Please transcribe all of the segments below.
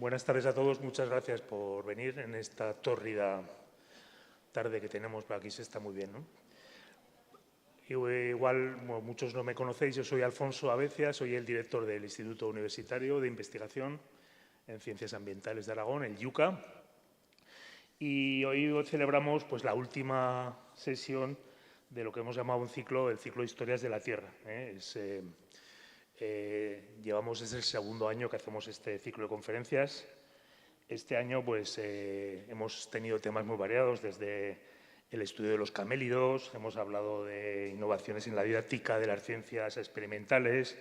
Buenas tardes a todos. Muchas gracias por venir en esta tórrida tarde que tenemos. Por aquí se está muy bien, ¿no? Igual, bueno, muchos no me conocéis, yo soy Alfonso Abecia, soy el director del Instituto Universitario de Investigación en Ciencias Ambientales de Aragón, el IUCA. Y hoy celebramos pues, la última sesión de lo que hemos llamado un ciclo, el ciclo de Historias de la Tierra. Llevamos, es el segundo año que hacemos este ciclo de conferencias. Este año pues, hemos tenido temas muy variados, desde el estudio de los camélidos, hemos hablado de innovaciones en la didáctica de las ciencias experimentales,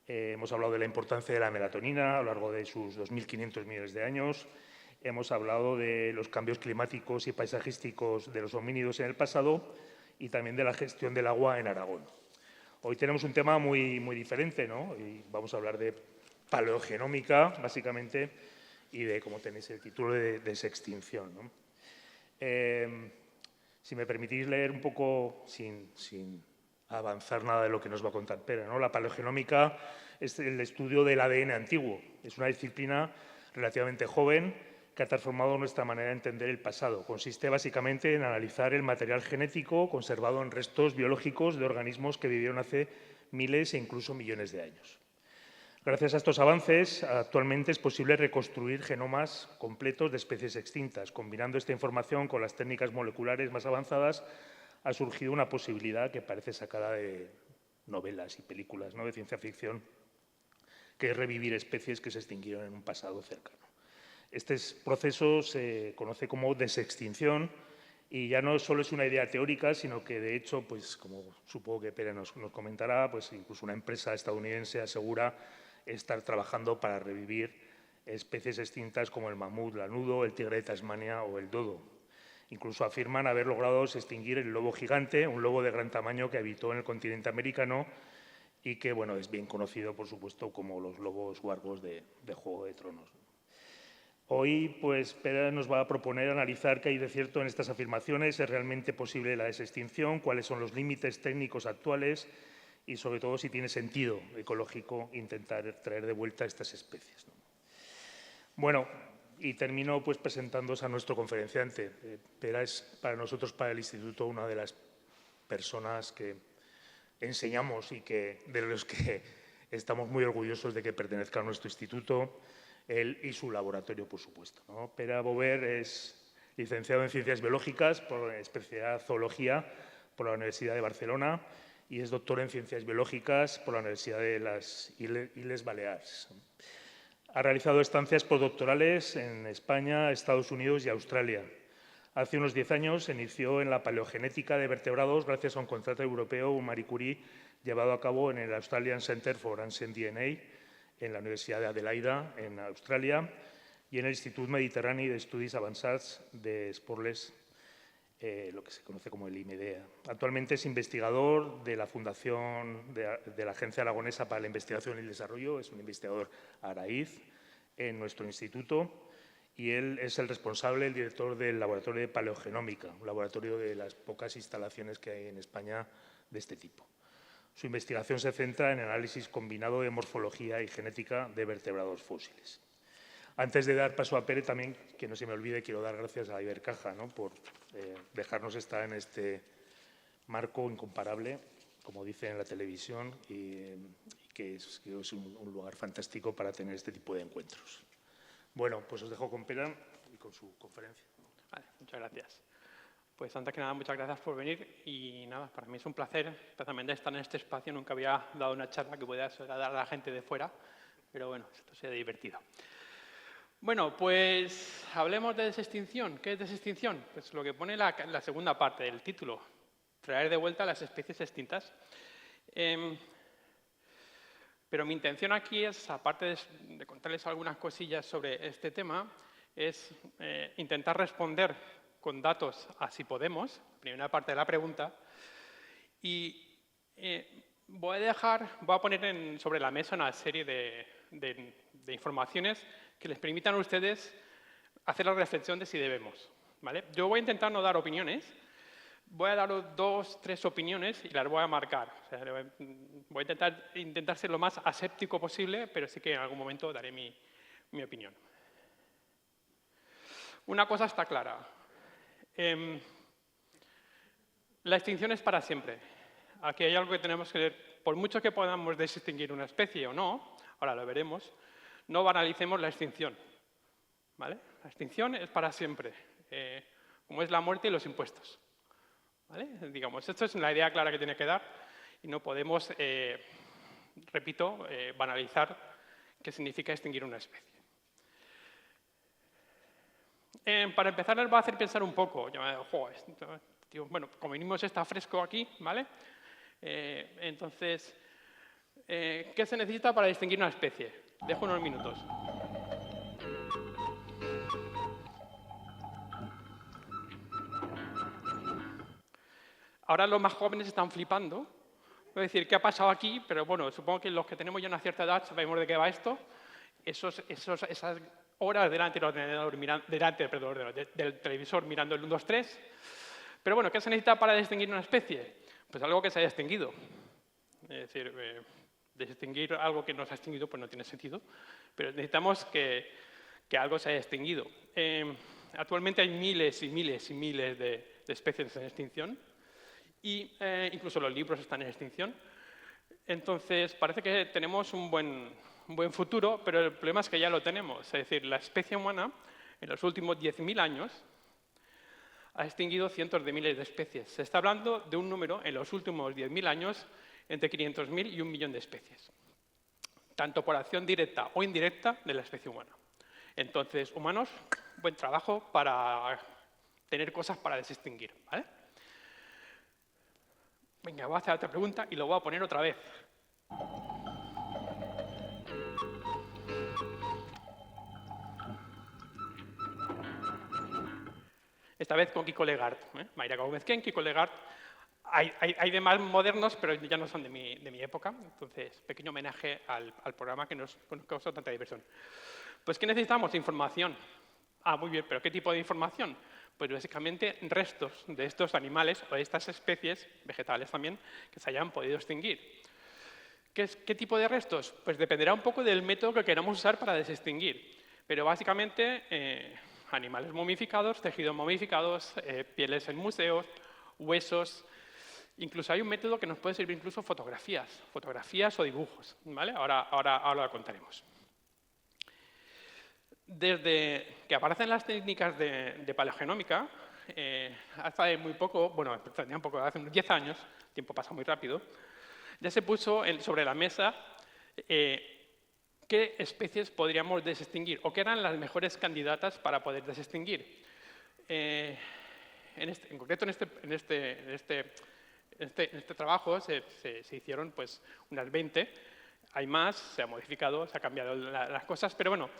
hemos hablado de la importancia de la melatonina a lo largo de sus 2.500 millones de años, hemos hablado de los cambios climáticos y paisajísticos de los homínidos en el pasado y también de la gestión del agua en Aragón. Hoy tenemos un tema muy diferente, ¿no? Y vamos a hablar de paleogenómica, básicamente, y de, como tenéis el título, de desextinción, ¿no? Si me permitís leer un poco, sin avanzar nada de lo que nos va a contar Pere, ¿no? La paleogenómica es el estudio del ADN antiguo. Es una disciplina relativamente joven que ha transformado nuestra manera de entender el pasado. Consiste básicamente en analizar el material genético conservado en restos biológicos de organismos que vivieron hace miles e incluso millones de años. Gracias a estos avances, actualmente es posible reconstruir genomas completos de especies extintas. Combinando esta información con las técnicas moleculares más avanzadas, ha surgido una posibilidad que parece sacada de novelas y películas, ¿no?, de ciencia ficción, que es revivir especies que se extinguieron en un pasado cercano. Este proceso se conoce como desextinción y ya no solo es una idea teórica, sino que, de hecho, pues, como supongo que Pere nos comentará, pues incluso una empresa estadounidense asegura estar trabajando para revivir especies extintas como el mamut lanudo, el tigre de Tasmania o el dodo. Incluso afirman haber logrado extinguir el lobo gigante, un lobo de gran tamaño que habitó en el continente americano y que, bueno, es bien conocido, por supuesto, como los lobos huargos de Juego de Tronos. Hoy, pues, Pere nos va a proponer analizar qué hay de cierto en estas afirmaciones, es realmente posible la desextinción, cuáles son los límites técnicos actuales y, sobre todo, si tiene sentido ecológico intentar traer de vuelta estas especies, ¿no? Bueno, y termino pues presentándoos a nuestro conferenciante. Pere es para nosotros, para el Instituto, una de las personas que enseñamos y de los que estamos muy orgullosos de que pertenezca a nuestro instituto, él y su laboratorio, por supuesto, ¿no? Pere Bover es licenciado en Ciencias Biológicas, por especialidad Zoología, por la Universidad de Barcelona, y es doctor en Ciencias Biológicas por la Universidad de las Illes Balears. Ha realizado estancias postdoctorales en España, Estados Unidos y Australia. Hace unos 10 años se inició en la paleogenética de vertebrados gracias a un contrato europeo, un Marie Curie, llevado a cabo en el Australian Centre for Ancient DNA, en la Universidad de Adelaida, en Australia, y en el Institut Mediterrani d'Estudis Avançats de Sporles, lo que se conoce como el IMEDEA. Actualmente es investigador de la Fundación de la Agencia Aragonesa para la Investigación y el Desarrollo, es un investigador ARAIZ en nuestro instituto, y él es el responsable, el director del Laboratorio de Paleogenómica, un laboratorio de las pocas instalaciones que hay en España de este tipo. Su investigación se centra en análisis combinado de morfología y genética de vertebrados fósiles. Antes de dar paso a Pere, también, que no se me olvide, quiero dar gracias a Ibercaja, ¿no?, por dejarnos estar en este marco incomparable, como dicen en la televisión, y que es un lugar fantástico para tener este tipo de encuentros. Bueno, pues os dejo con Pere y con su conferencia. Vale, muchas gracias. Pues antes que nada, muchas gracias por venir y nada, para mí es un placer, especialmente estar en este espacio. Nunca había dado una charla que pudiera dar a la gente de fuera, pero bueno, esto sea divertido. Bueno, pues hablemos de desextinción. ¿Qué es desextinción? Pues lo que pone la segunda parte del título, traer de vuelta las especies extintas. Pero mi intención aquí es, aparte de contarles algunas cosillas sobre este tema, es intentar responder con datos a si podemos, primera parte de la pregunta, y voy a poner sobre la mesa una serie de informaciones que les permitan a ustedes hacer la reflexión de si debemos, ¿vale? Yo voy a intentar no dar opiniones, voy a daros 2, 3 opiniones y las voy a marcar. O sea, voy a intentar ser lo más aséptico posible, pero sí que en algún momento daré mi mi opinión. Una cosa está clara. La extinción es para siempre. Aquí hay algo que tenemos que ver. Por mucho que podamos distinguir una especie o no, ahora lo veremos, no banalicemos la extinción. ¿Vale? La extinción es para siempre, como es la muerte y los impuestos. ¿Vale? Digamos, esto es la idea clara que tiene que dar y no podemos, repito, banalizar qué significa extinguir una especie. Para empezar, les voy a hacer pensar un poco. Bueno, como venimos está fresco aquí, ¿vale? Entonces, ¿qué se necesita para distinguir una especie? Dejo unos minutos. Ahora los más jóvenes están flipando. Voy a decir, ¿qué ha pasado aquí? Pero bueno, supongo que los que tenemos ya una cierta edad sabemos de qué va esto. Esas horas delante del ordenador, del televisor mirando el 1, 2, 3. Pero bueno, ¿qué se necesita para distinguir una especie? Pues algo que se haya extinguido. Es decir, distinguir algo que no se ha extinguido pues no tiene sentido, pero necesitamos que algo se haya extinguido. Actualmente hay miles y miles y miles de especies en extinción y incluso los libros están en extinción. Entonces, parece que tenemos un buen futuro, pero el problema es que ya lo tenemos. Es decir, la especie humana en los últimos 10.000 años ha extinguido cientos de miles de especies. Se está hablando de un número en los últimos 10.000 años entre 500.000 y 1 millón de especies, tanto por acción directa o indirecta de la especie humana. Entonces, humanos, buen trabajo para tener cosas para desextinguir, ¿vale? Venga, voy a hacer otra pregunta y lo voy a poner otra vez. Esta vez con Kiko Legard, Mayra Gómez-Ken, Kiko Legard. Hay de más modernos, pero ya no son de mi época. Entonces, pequeño homenaje al programa que nos causó tanta diversión. Pues, ¿qué necesitamos? Información. Ah, muy bien, pero ¿qué tipo de información? Pues básicamente restos de estos animales o de estas especies, vegetales también, que se hayan podido extinguir. ¿Qué tipo de restos? Pues dependerá un poco del método que queramos usar para desextinguir. Pero básicamente animales momificados, tejidos momificados, pieles en museos, huesos. Incluso hay un método que nos puede servir incluso fotografías o dibujos, ¿vale? Ahora lo contaremos. Desde que aparecen las técnicas de paleogenómica, hace muy poco, bueno, hace unos 10 años, el tiempo pasa muy rápido, ya se puso sobre la mesa qué especies podríamos desextinguir o qué eran las mejores candidatas para poder desextinguir. En concreto, en este trabajo se hicieron pues, unas 20. Hay más, se ha modificado, se han cambiado las cosas, pero bueno,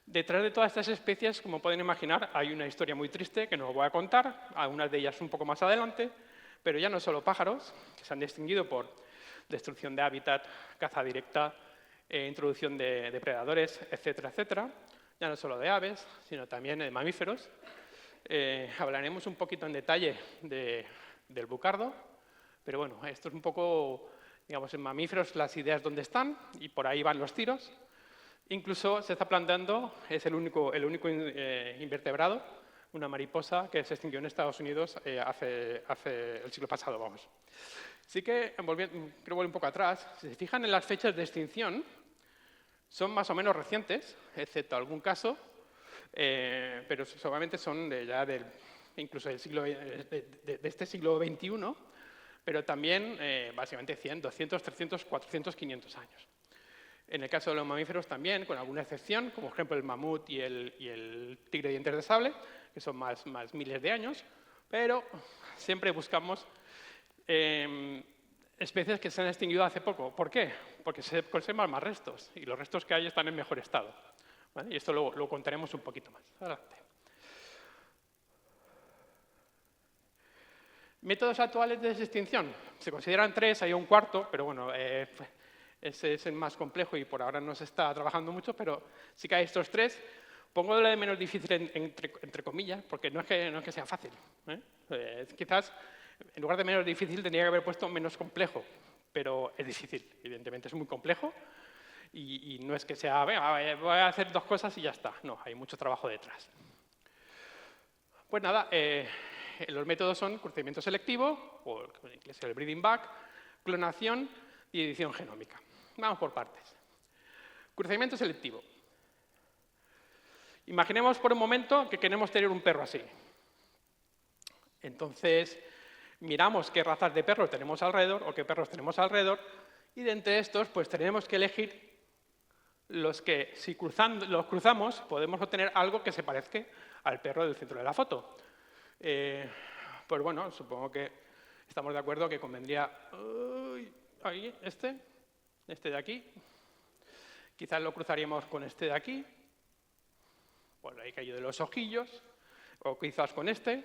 detrás de todas estas especies, como pueden imaginar, hay una historia muy triste que no os voy a contar, algunas de ellas un poco más adelante, pero ya no solo pájaros, que se han extinguido por destrucción de hábitat, caza directa, introducción de depredadores, etcétera, etcétera. Ya no solo de aves, sino también de mamíferos. Hablaremos un poquito en detalle del bucardo, pero bueno, esto es un poco, digamos, en mamíferos las ideas donde están y por ahí van los tiros. Incluso se está planteando, es el único invertebrado, una mariposa que se extinguió en Estados Unidos hace el siglo pasado, vamos. Así que, quiero volver un poco atrás, si se fijan en las fechas de extinción, son más o menos recientes, excepto algún caso, pero solamente son incluso de este siglo XXI, pero también básicamente 100, 200, 300, 400, 500 años. En el caso de los mamíferos también, con alguna excepción, como por ejemplo el mamut y el tigre de dientes de sable, que son más miles de años, pero siempre buscamos especies que se han extinguido hace poco. ¿Por qué? Porque se conservan más restos y los restos que hay están en mejor estado. ¿Vale? Y esto lo contaremos un poquito más adelante. Métodos actuales de extinción. Se consideran 3, hay un cuarto, pero bueno, ese es el más complejo y por ahora no se está trabajando mucho, pero sí que hay estos 3. Pongo el de menos difícil entre comillas, porque no es que sea fácil. Quizás, en lugar de menos difícil, tendría que haber puesto menos complejo, pero es difícil, evidentemente es muy complejo. Y no es que sea, venga, voy a hacer 2 cosas y ya está. No, hay mucho trabajo detrás. Pues nada, los métodos son cruciamiento selectivo, o en inglés el breeding back, clonación y edición genómica. Vamos por partes. Cruciamiento selectivo. Imaginemos por un momento que queremos tener un perro así. Entonces, miramos qué razas de perros tenemos alrededor o qué perros tenemos alrededor y de entre estos pues tenemos que elegir los que, si los cruzamos, podemos obtener algo que se parezca al perro del centro de la foto. Pues bueno, supongo que estamos de acuerdo que convendría ahí, este de aquí. Quizás lo cruzaríamos con este de aquí, por ahí caído de los ojillos, o quizás con este.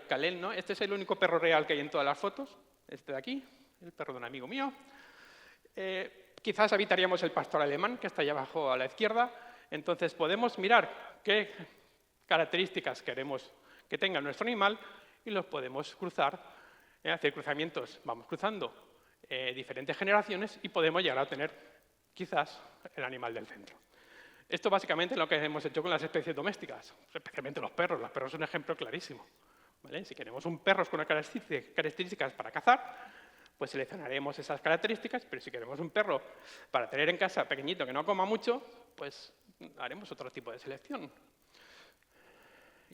Kalel, ¿no? Este es el único perro real que hay en todas las fotos, este de aquí, el perro de un amigo mío. Quizás habitaríamos el pastor alemán, que está allá abajo a la izquierda. Entonces podemos mirar qué características queremos que tenga nuestro animal y los podemos cruzar, hacer cruzamientos. Vamos cruzando diferentes generaciones y podemos llegar a obtener quizás el animal del centro. Esto básicamente es lo que hemos hecho con las especies domésticas, especialmente los perros. Los perros son un ejemplo clarísimo, ¿vale? Si queremos un perro con características para cazar, pues seleccionaremos esas características, pero si queremos un perro para tener en casa pequeñito que no coma mucho, pues haremos otro tipo de selección.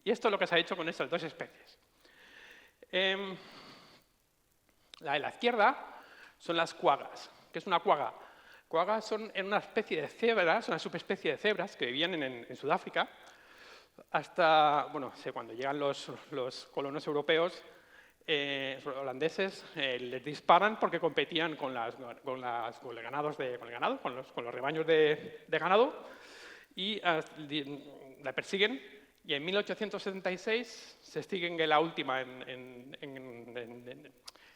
Y esto es lo que se ha hecho con estas 2 especies. La de la izquierda son las cuagas. ¿Qué es una cuaga? Cuagas son una especie de cebras, una subespecie de cebras que vivían en Sudáfrica hasta, bueno, cuando llegan los colonos europeos, holandeses, les disparan porque competían con los rebaños de ganado y la persiguen. Y en 1876 se extingue la última en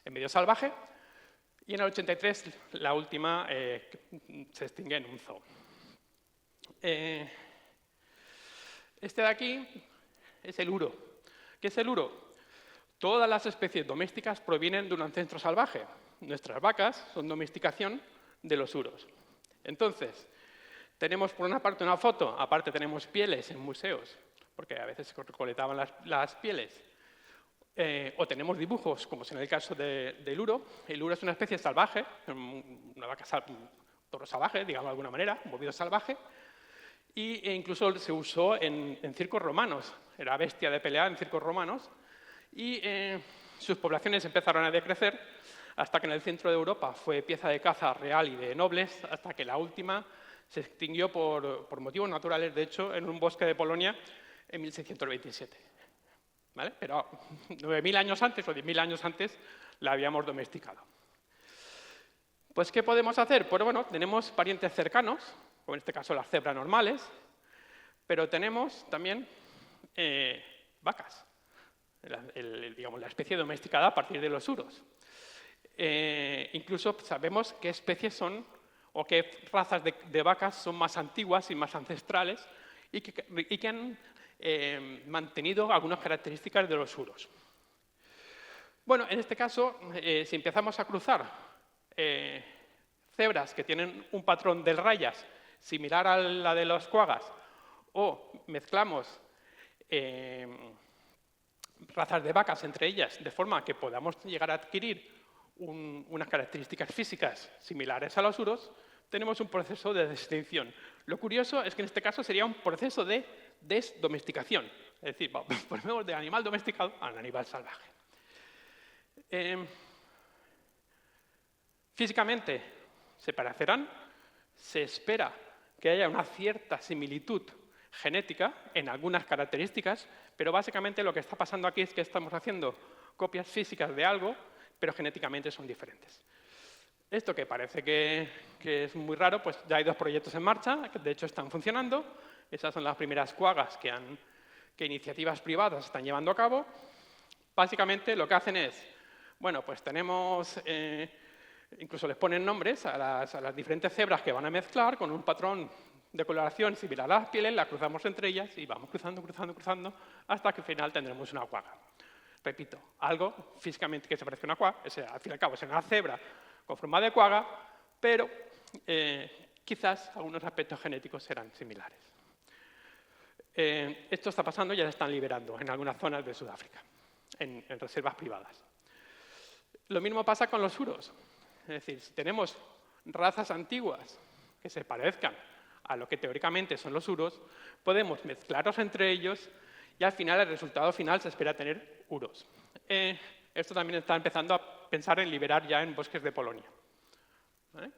medio salvaje. Y en el 83, la última se extingue en un zoo. Este de aquí es el uro. ¿Qué es el uro? Todas las especies domésticas provienen de un ancestro salvaje. Nuestras vacas son domesticación de los uros. Entonces, tenemos por una parte una foto, aparte tenemos pieles en museos, porque a veces se recolectaban las pieles. O tenemos dibujos, como es en el caso del uro. El uro es una especie salvaje, una vaca un toro salvaje, digamos de alguna manera, un bovido salvaje, e incluso se usó en circos romanos. Era bestia de pelea en circos romanos, y sus poblaciones empezaron a decrecer hasta que en el centro de Europa fue pieza de caza real y de nobles, hasta que la última se extinguió por motivos naturales, de hecho, en un bosque de Polonia en 1627. ¿Vale? Pero 9.000 años antes o 10.000 años antes la habíamos domesticado. Pues, ¿qué podemos hacer? Pues bueno, tenemos parientes cercanos, como en este caso las cebras normales, pero tenemos también vacas, digamos, la especie domesticada a partir de los uros. Incluso sabemos qué especies son o qué razas de vacas son más antiguas y más ancestrales y que han mantenido algunas características de los uros. Bueno, en este caso, si empezamos a cruzar cebras que tienen un patrón de rayas similar a la de las cuagas, o mezclamos razas de vacas entre ellas, de forma que podamos llegar a adquirir unas características físicas similares a los uros, tenemos un proceso de extinción. Lo curioso es que en este caso sería un proceso de desdomesticación, es decir, volvemos de animal domesticado al animal salvaje. Físicamente se parecerán, se espera que haya una cierta similitud genética en algunas características, pero básicamente lo que está pasando aquí es que estamos haciendo copias físicas de algo, pero genéticamente son diferentes. Esto que parece que es muy raro, pues ya hay 2 proyectos en marcha, que de hecho están funcionando. Esas son las primeras cuagas que iniciativas privadas están llevando a cabo. Básicamente lo que hacen es, bueno, pues tenemos, incluso les ponen nombres a las diferentes cebras que van a mezclar con un patrón de coloración similar a las pieles, las cruzamos entre ellas y vamos cruzando, hasta que al final tendremos una cuaga. Repito, algo físicamente que se parezca a una cuaga, al fin y al cabo es una cebra con forma de cuaga, pero quizás algunos aspectos genéticos serán similares. Esto está pasando y ya se están liberando en algunas zonas de Sudáfrica, en reservas privadas. Lo mismo pasa con los uros. Es decir, si tenemos razas antiguas que se parezcan a lo que teóricamente son los uros, podemos mezclarlos entre ellos y al final el resultado final se espera tener uros. Esto también está empezando a pensar en liberar ya en bosques de Polonia. ¿Vale?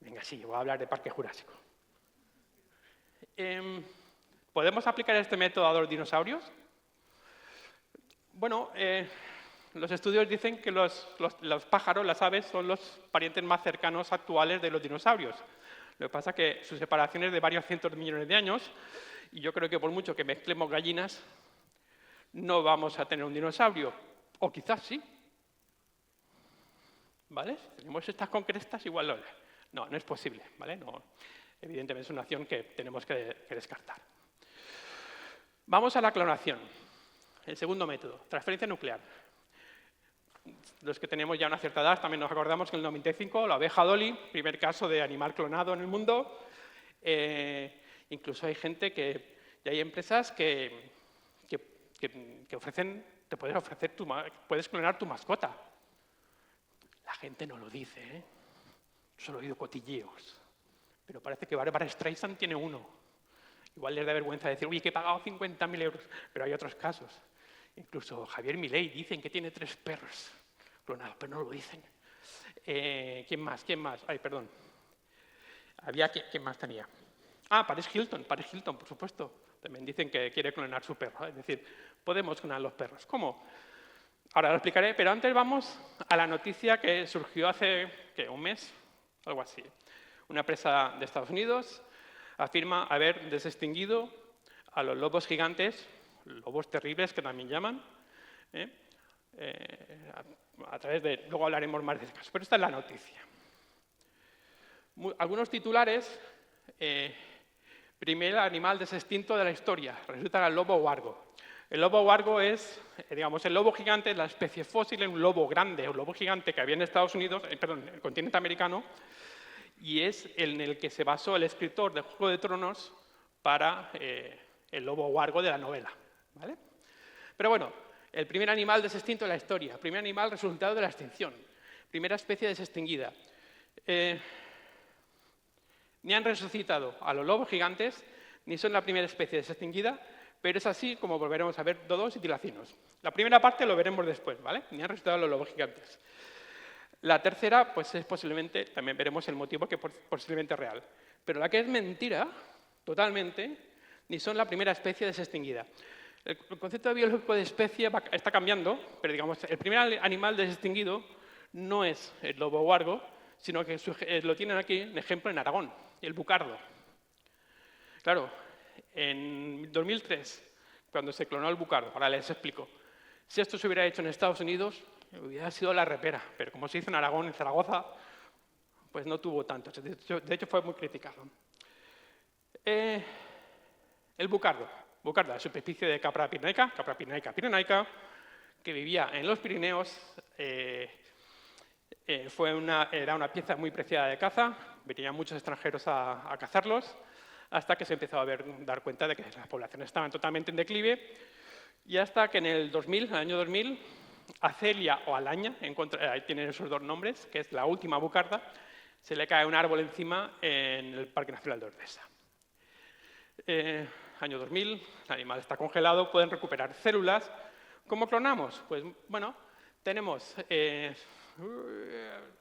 Venga, sí, voy a hablar de Parque Jurásico. ¿Podemos aplicar este método a los dinosaurios? Bueno, los estudios dicen que los pájaros, las aves, son los parientes más cercanos actuales de los dinosaurios. Lo que pasa es que su separación es de varios cientos de millones de años y yo creo que por mucho que mezclemos gallinas, no vamos a tener un dinosaurio. O quizás sí. ¿Vale? Si tenemos estas con crestas, igual no. No es posible. ¿Vale? No, evidentemente es una opción que tenemos que descartar. Vamos a la clonación. El segundo método, transferencia nuclear. Los que tenemos ya una cierta edad también nos acordamos que en el 95 la oveja Dolly, primer caso de animal clonado en el mundo. Incluso hay gente y hay empresas que ofrecen, puedes clonar tu mascota. La gente no lo dice, ¿eh? Solo he oído cotilleos. Pero parece que Barbara Streisand tiene uno. Igual les da vergüenza decir, uy, que he pagado 50.000 euros. Pero hay otros casos. Incluso Javier Milei dicen que tiene 3 perros clonados, pero no lo dicen. ¿Quién más? Ay, perdón. ¿Quién más tenía? Paris Hilton, por supuesto. También dicen que quiere clonar su perro. Es decir, podemos clonar los perros. ¿Cómo? Ahora lo explicaré, pero antes vamos a la noticia que surgió hace, un mes, algo así. Una empresa de Estados Unidos afirma haber desextinguido a los lobos gigantes, lobos terribles que también llaman, a través de... Luego hablaremos más de ese caso, pero esta es la noticia. Algunos titulares... primer animal desextinto de la historia, resulta que el lobo huargo. El lobo huargo es, digamos, el lobo gigante, la especie fósil, un lobo grande, un lobo gigante que había en Estados Unidos, en el continente americano, y es en el que se basó el escritor de Juego de Tronos para el lobo huargo de la novela. ¿Vale? Pero bueno, el primer animal desextinto de la historia, primer animal resultado de la extinción, primera especie desextinguida. Ni han resucitado a los lobos gigantes, ni son la primera especie desextinguida, pero es así como volveremos a ver dodos y tilacinos. La primera parte lo veremos después, ¿vale? Ni han resucitado a los lobos gigantes. La tercera, pues es posiblemente, también veremos el motivo que posiblemente es real. Pero la que es mentira, totalmente, ni son la primera especie desextinguida. El concepto biológico de especie está cambiando, pero digamos, el primer animal desextinguido no es el lobo huargo, sino que lo tienen aquí, en ejemplo, en Aragón, el bucardo. Claro, en 2003, cuando se clonó el bucardo, ahora les explico, si esto se hubiera hecho en Estados Unidos, hubiera sido la repera, pero como se hizo en Aragón, en Zaragoza, pues no tuvo tanto. De hecho fue muy criticado. El bucardo, la subespecie de Capra pirenaica, que vivía en los Pirineos, era una pieza muy preciada de caza, venían muchos extranjeros a cazarlos, hasta que se empezó a dar cuenta de que las poblaciones estaban totalmente en declive, y hasta que en el año 2000, a Celia o Alaña, ahí tienen esos dos nombres, que es la última bucarda, se le cae un árbol encima en el Parque Nacional de Ordesa. Año 2000, el animal está congelado, pueden recuperar células. ¿Cómo clonamos? Pues bueno, tenemos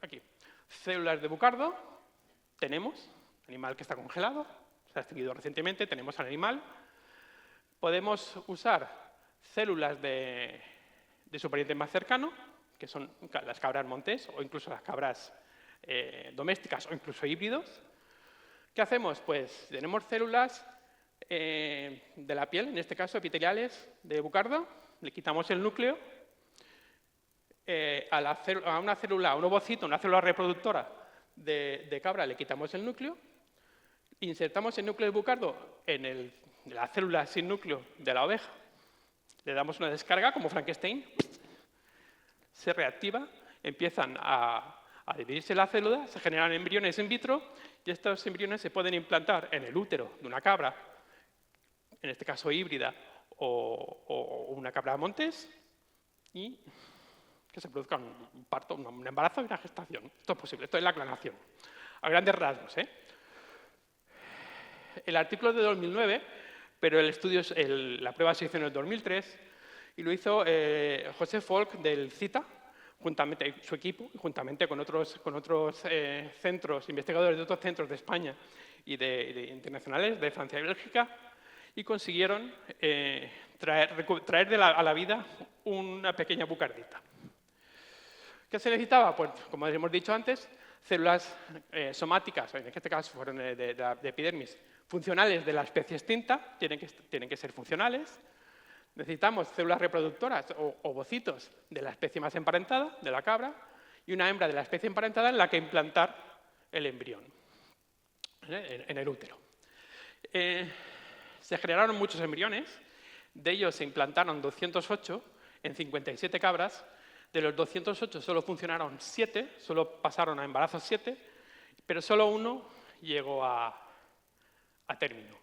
aquí células de bucardo, tenemos animal que está congelado, se ha extinguido recientemente, tenemos al animal. Podemos usar células de su pariente más cercano, que son las cabras montés o incluso las cabras domésticas o incluso híbridos. ¿Qué hacemos? Pues tenemos células de la piel, en este caso epiteliales de bucardo, le quitamos el núcleo, a una célula, a un ovocito, una célula reproductora de cabra, le quitamos el núcleo, insertamos el núcleo de bucardo en la célula sin núcleo de la oveja, le damos una descarga como Frankenstein, se reactiva, empiezan a Al dividirse la célula, se generan embriones in vitro y estos embriones se pueden implantar en el útero de una cabra, en este caso híbrida, o una cabra montés, y que se produzca un parto, un embarazo y una gestación. Esto es posible, esto es la aclaración. A grandes rasgos, ¿eh? El artículo es de 2009, pero el estudio, la prueba se hizo en el 2003 y lo hizo José Folk del CITA, juntamente su equipo, juntamente con otros centros, investigadores de otros centros de España y de internacionales, de Francia y Bélgica, y consiguieron traer a la vida una pequeña bucardita. ¿Qué se necesitaba? Pues, como hemos dicho antes, células somáticas, en este caso fueron de epidermis, funcionales de la especie extinta, tienen que ser funcionales. Necesitamos células reproductoras o ovocitos de la especie más emparentada, de la cabra, y una hembra de la especie emparentada en la que implantar el embrión en el útero. Se generaron muchos embriones, de ellos se implantaron 208 en 57 cabras. De los 208 solo funcionaron 7, solo pasaron a embarazo 7, pero solo uno llegó a término.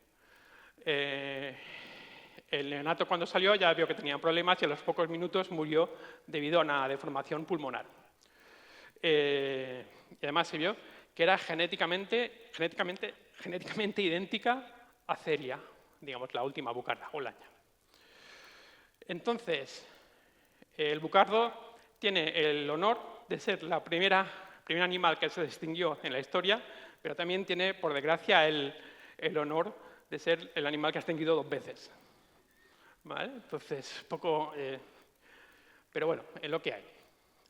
El neonato cuando salió ya vio que tenía problemas y a los pocos minutos murió debido a una deformación pulmonar. Y además se vio que era genéticamente idéntica a Ceria, digamos la última bucarda, olaña. Entonces, el bucardo tiene el honor de ser el primer animal que se distinguió en la historia, pero también tiene, por desgracia, el honor de ser el animal que ha extinguido 2 veces. ¿Vale? Entonces, poco... pero bueno, es lo que hay.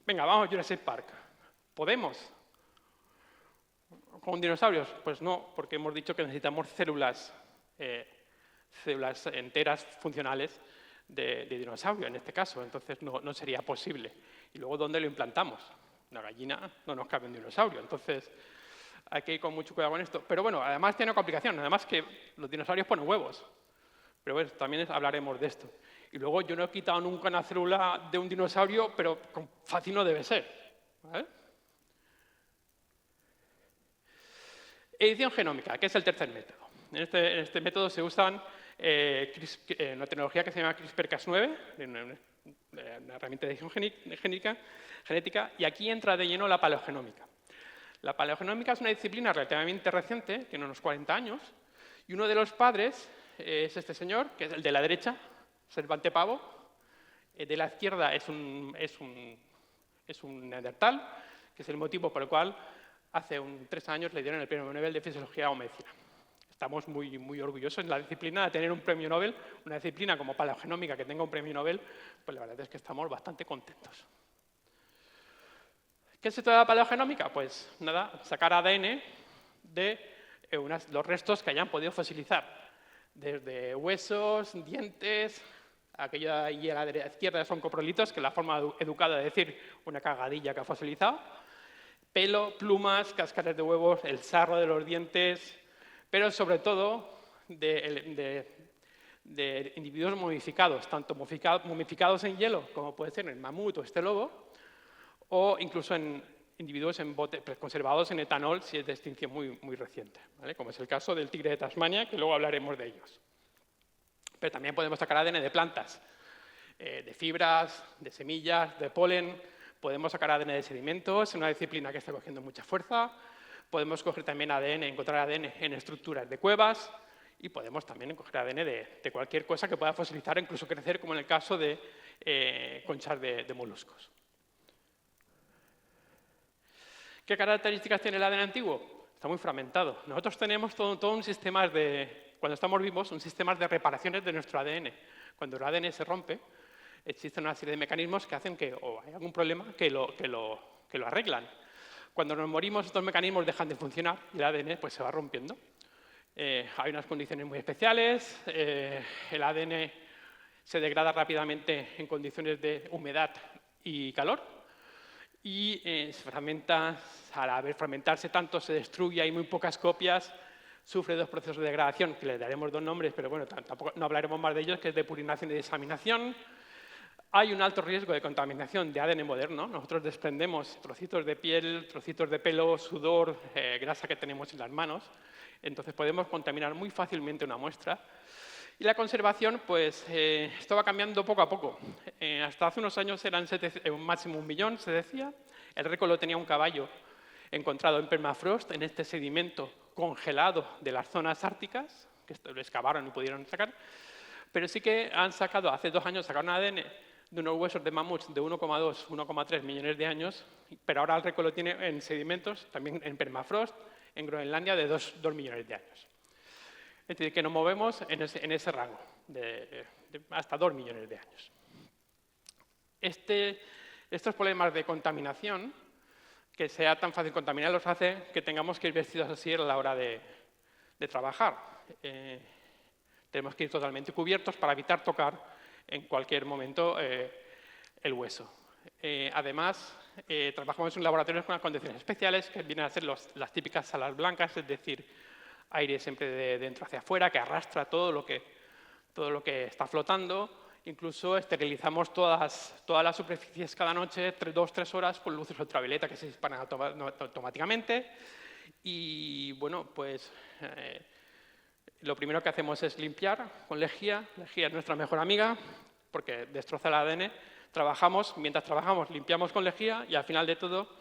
Venga, vamos a Jurassic Park. ¿Podemos? ¿Con dinosaurios? Pues no, porque hemos dicho que necesitamos células enteras, funcionales, de dinosaurio, en este caso. Entonces, no sería posible. Y luego, ¿dónde lo implantamos? Una gallina no nos cabe un dinosaurio. Entonces, hay que ir con mucho cuidado con esto. Pero bueno, además tiene una complicación. Además que los dinosaurios ponen huevos. Pero bueno, también hablaremos de esto. Y luego, yo no he quitado nunca una célula de un dinosaurio, pero fácil no debe ser. ¿Vale? Edición genómica, que es el tercer método. En este método se usan una tecnología que se llama CRISPR-Cas9, una herramienta de edición genética, y aquí entra de lleno la paleogenómica. La paleogenómica es una disciplina relativamente reciente, tiene unos 40 años, y uno de los padres es este señor, que es el de la derecha, Cervantes Pavo. De la izquierda es un neandertal, que es el motivo por el cual hace 3 años le dieron el Premio Nobel de Fisiología o Medicina. Estamos muy, muy orgullosos en la disciplina de tener un premio Nobel, una disciplina como paleogenómica que tenga un premio Nobel, pues la verdad es que estamos bastante contentos. ¿Qué es esto de la paleogenómica? Pues nada, sacar ADN de los restos que hayan podido fosilizar, desde huesos, dientes, aquello ahí a la izquierda son coprolitos, que es la forma educada de decir una cagadilla que ha fosilizado, pelo, plumas, cáscaras de huevos, el sarro de los dientes, pero sobre todo de individuos momificados, tanto momificados en hielo, como puede ser el mamut o este lobo, o incluso en individuos en botes conservados en etanol si es de extinción muy reciente, ¿vale? Como es el caso del tigre de Tasmania, que luego hablaremos de ellos. Pero también podemos sacar ADN de plantas, de fibras, de semillas, de polen. Podemos sacar ADN de sedimentos, es una disciplina que está cogiendo mucha fuerza. Podemos coger también ADN, encontrar ADN en estructuras de cuevas y podemos también coger ADN de cualquier cosa que pueda fosilizar o incluso crecer, como en el caso de conchas de moluscos. ¿Qué características tiene el ADN antiguo? Está muy fragmentado. Nosotros tenemos todo un sistema cuando estamos vivos, un sistema de reparaciones de nuestro ADN. Cuando el ADN se rompe, existen una serie de mecanismos que hacen que o hay algún problema que lo arreglan. Cuando nos morimos, estos mecanismos dejan de funcionar y el ADN pues, se va rompiendo. Hay unas condiciones muy especiales. El ADN se degrada rápidamente en condiciones de humedad y calor. Y se fragmenta, al fragmentarse tanto, se destruye, hay muy pocas copias, sufre 2 procesos de degradación, que le daremos 2 nombres, pero bueno, tampoco no hablaremos más de ellos, que es depurinación y desaminación. hay un alto riesgo de contaminación de ADN moderno. Nosotros desprendemos trocitos de piel, trocitos de pelo, sudor, grasa que tenemos en las manos. Entonces podemos contaminar muy fácilmente una muestra. Y la conservación, pues, esto va cambiando poco a poco. Hasta hace unos años eran un máximo 1 millón, se decía. El récord lo tenía un caballo encontrado en permafrost, en este sedimento congelado de las zonas árticas, que lo excavaron y pudieron sacar. Pero sí que han sacado, hace 2 años, sacaron ADN de unos huesos de mamuts de 1,2, 1,3 millones de años, pero ahora el récord lo tiene en sedimentos, también en permafrost, en Groenlandia, de 2 millones de años. Es decir, que nos movemos en ese rango, de hasta 2 millones de años. Estos problemas de contaminación, que sea tan fácil contaminar, los hace que tengamos que ir vestidos así a la hora de trabajar. Tenemos que ir totalmente cubiertos para evitar tocar en cualquier momento el hueso. Además, trabajamos en laboratorios con condiciones especiales, que vienen a ser las típicas salas blancas, es decir, aire siempre de dentro hacia afuera, que arrastra todo lo que está flotando. Incluso esterilizamos todas las superficies cada noche, 2-3 horas, con luces ultravioleta que se disparan automáticamente. Y bueno, pues lo primero que hacemos es limpiar con lejía. Lejía es nuestra mejor amiga porque destroza el ADN. Mientras trabajamos, limpiamos con lejía y al final de todo,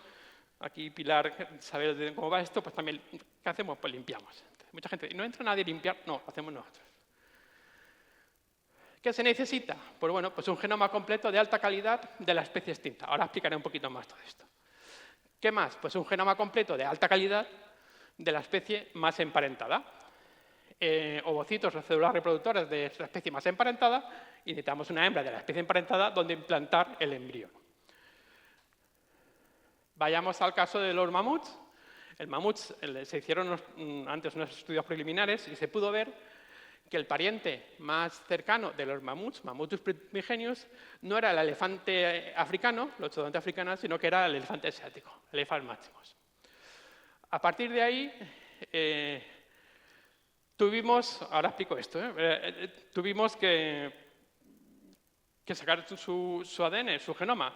aquí Pilar sabe cómo va esto, pues también, ¿qué hacemos? Pues limpiamos. Mucha gente dice, ¿no entra nadie a limpiar? No, lo hacemos nosotros. ¿Qué se necesita? Pues bueno, pues un genoma completo de alta calidad de la especie extinta. Ahora explicaré un poquito más todo esto. ¿Qué más? Pues un genoma completo de alta calidad de la especie más emparentada. Ovocitos o células reproductoras de la especie más emparentada y necesitamos una hembra de la especie emparentada donde implantar el embrión. Vayamos al caso de los mamuts. El mamut se hicieron antes unos estudios preliminares y se pudo ver que el pariente más cercano de los mamuts, Mammutus primigenius, no era el elefante africano, Loxodonte africana, sino que era el elefante asiático, Elephas maximus. A partir de ahí, ahora explico esto, tuvimos que sacar su ADN, su genoma.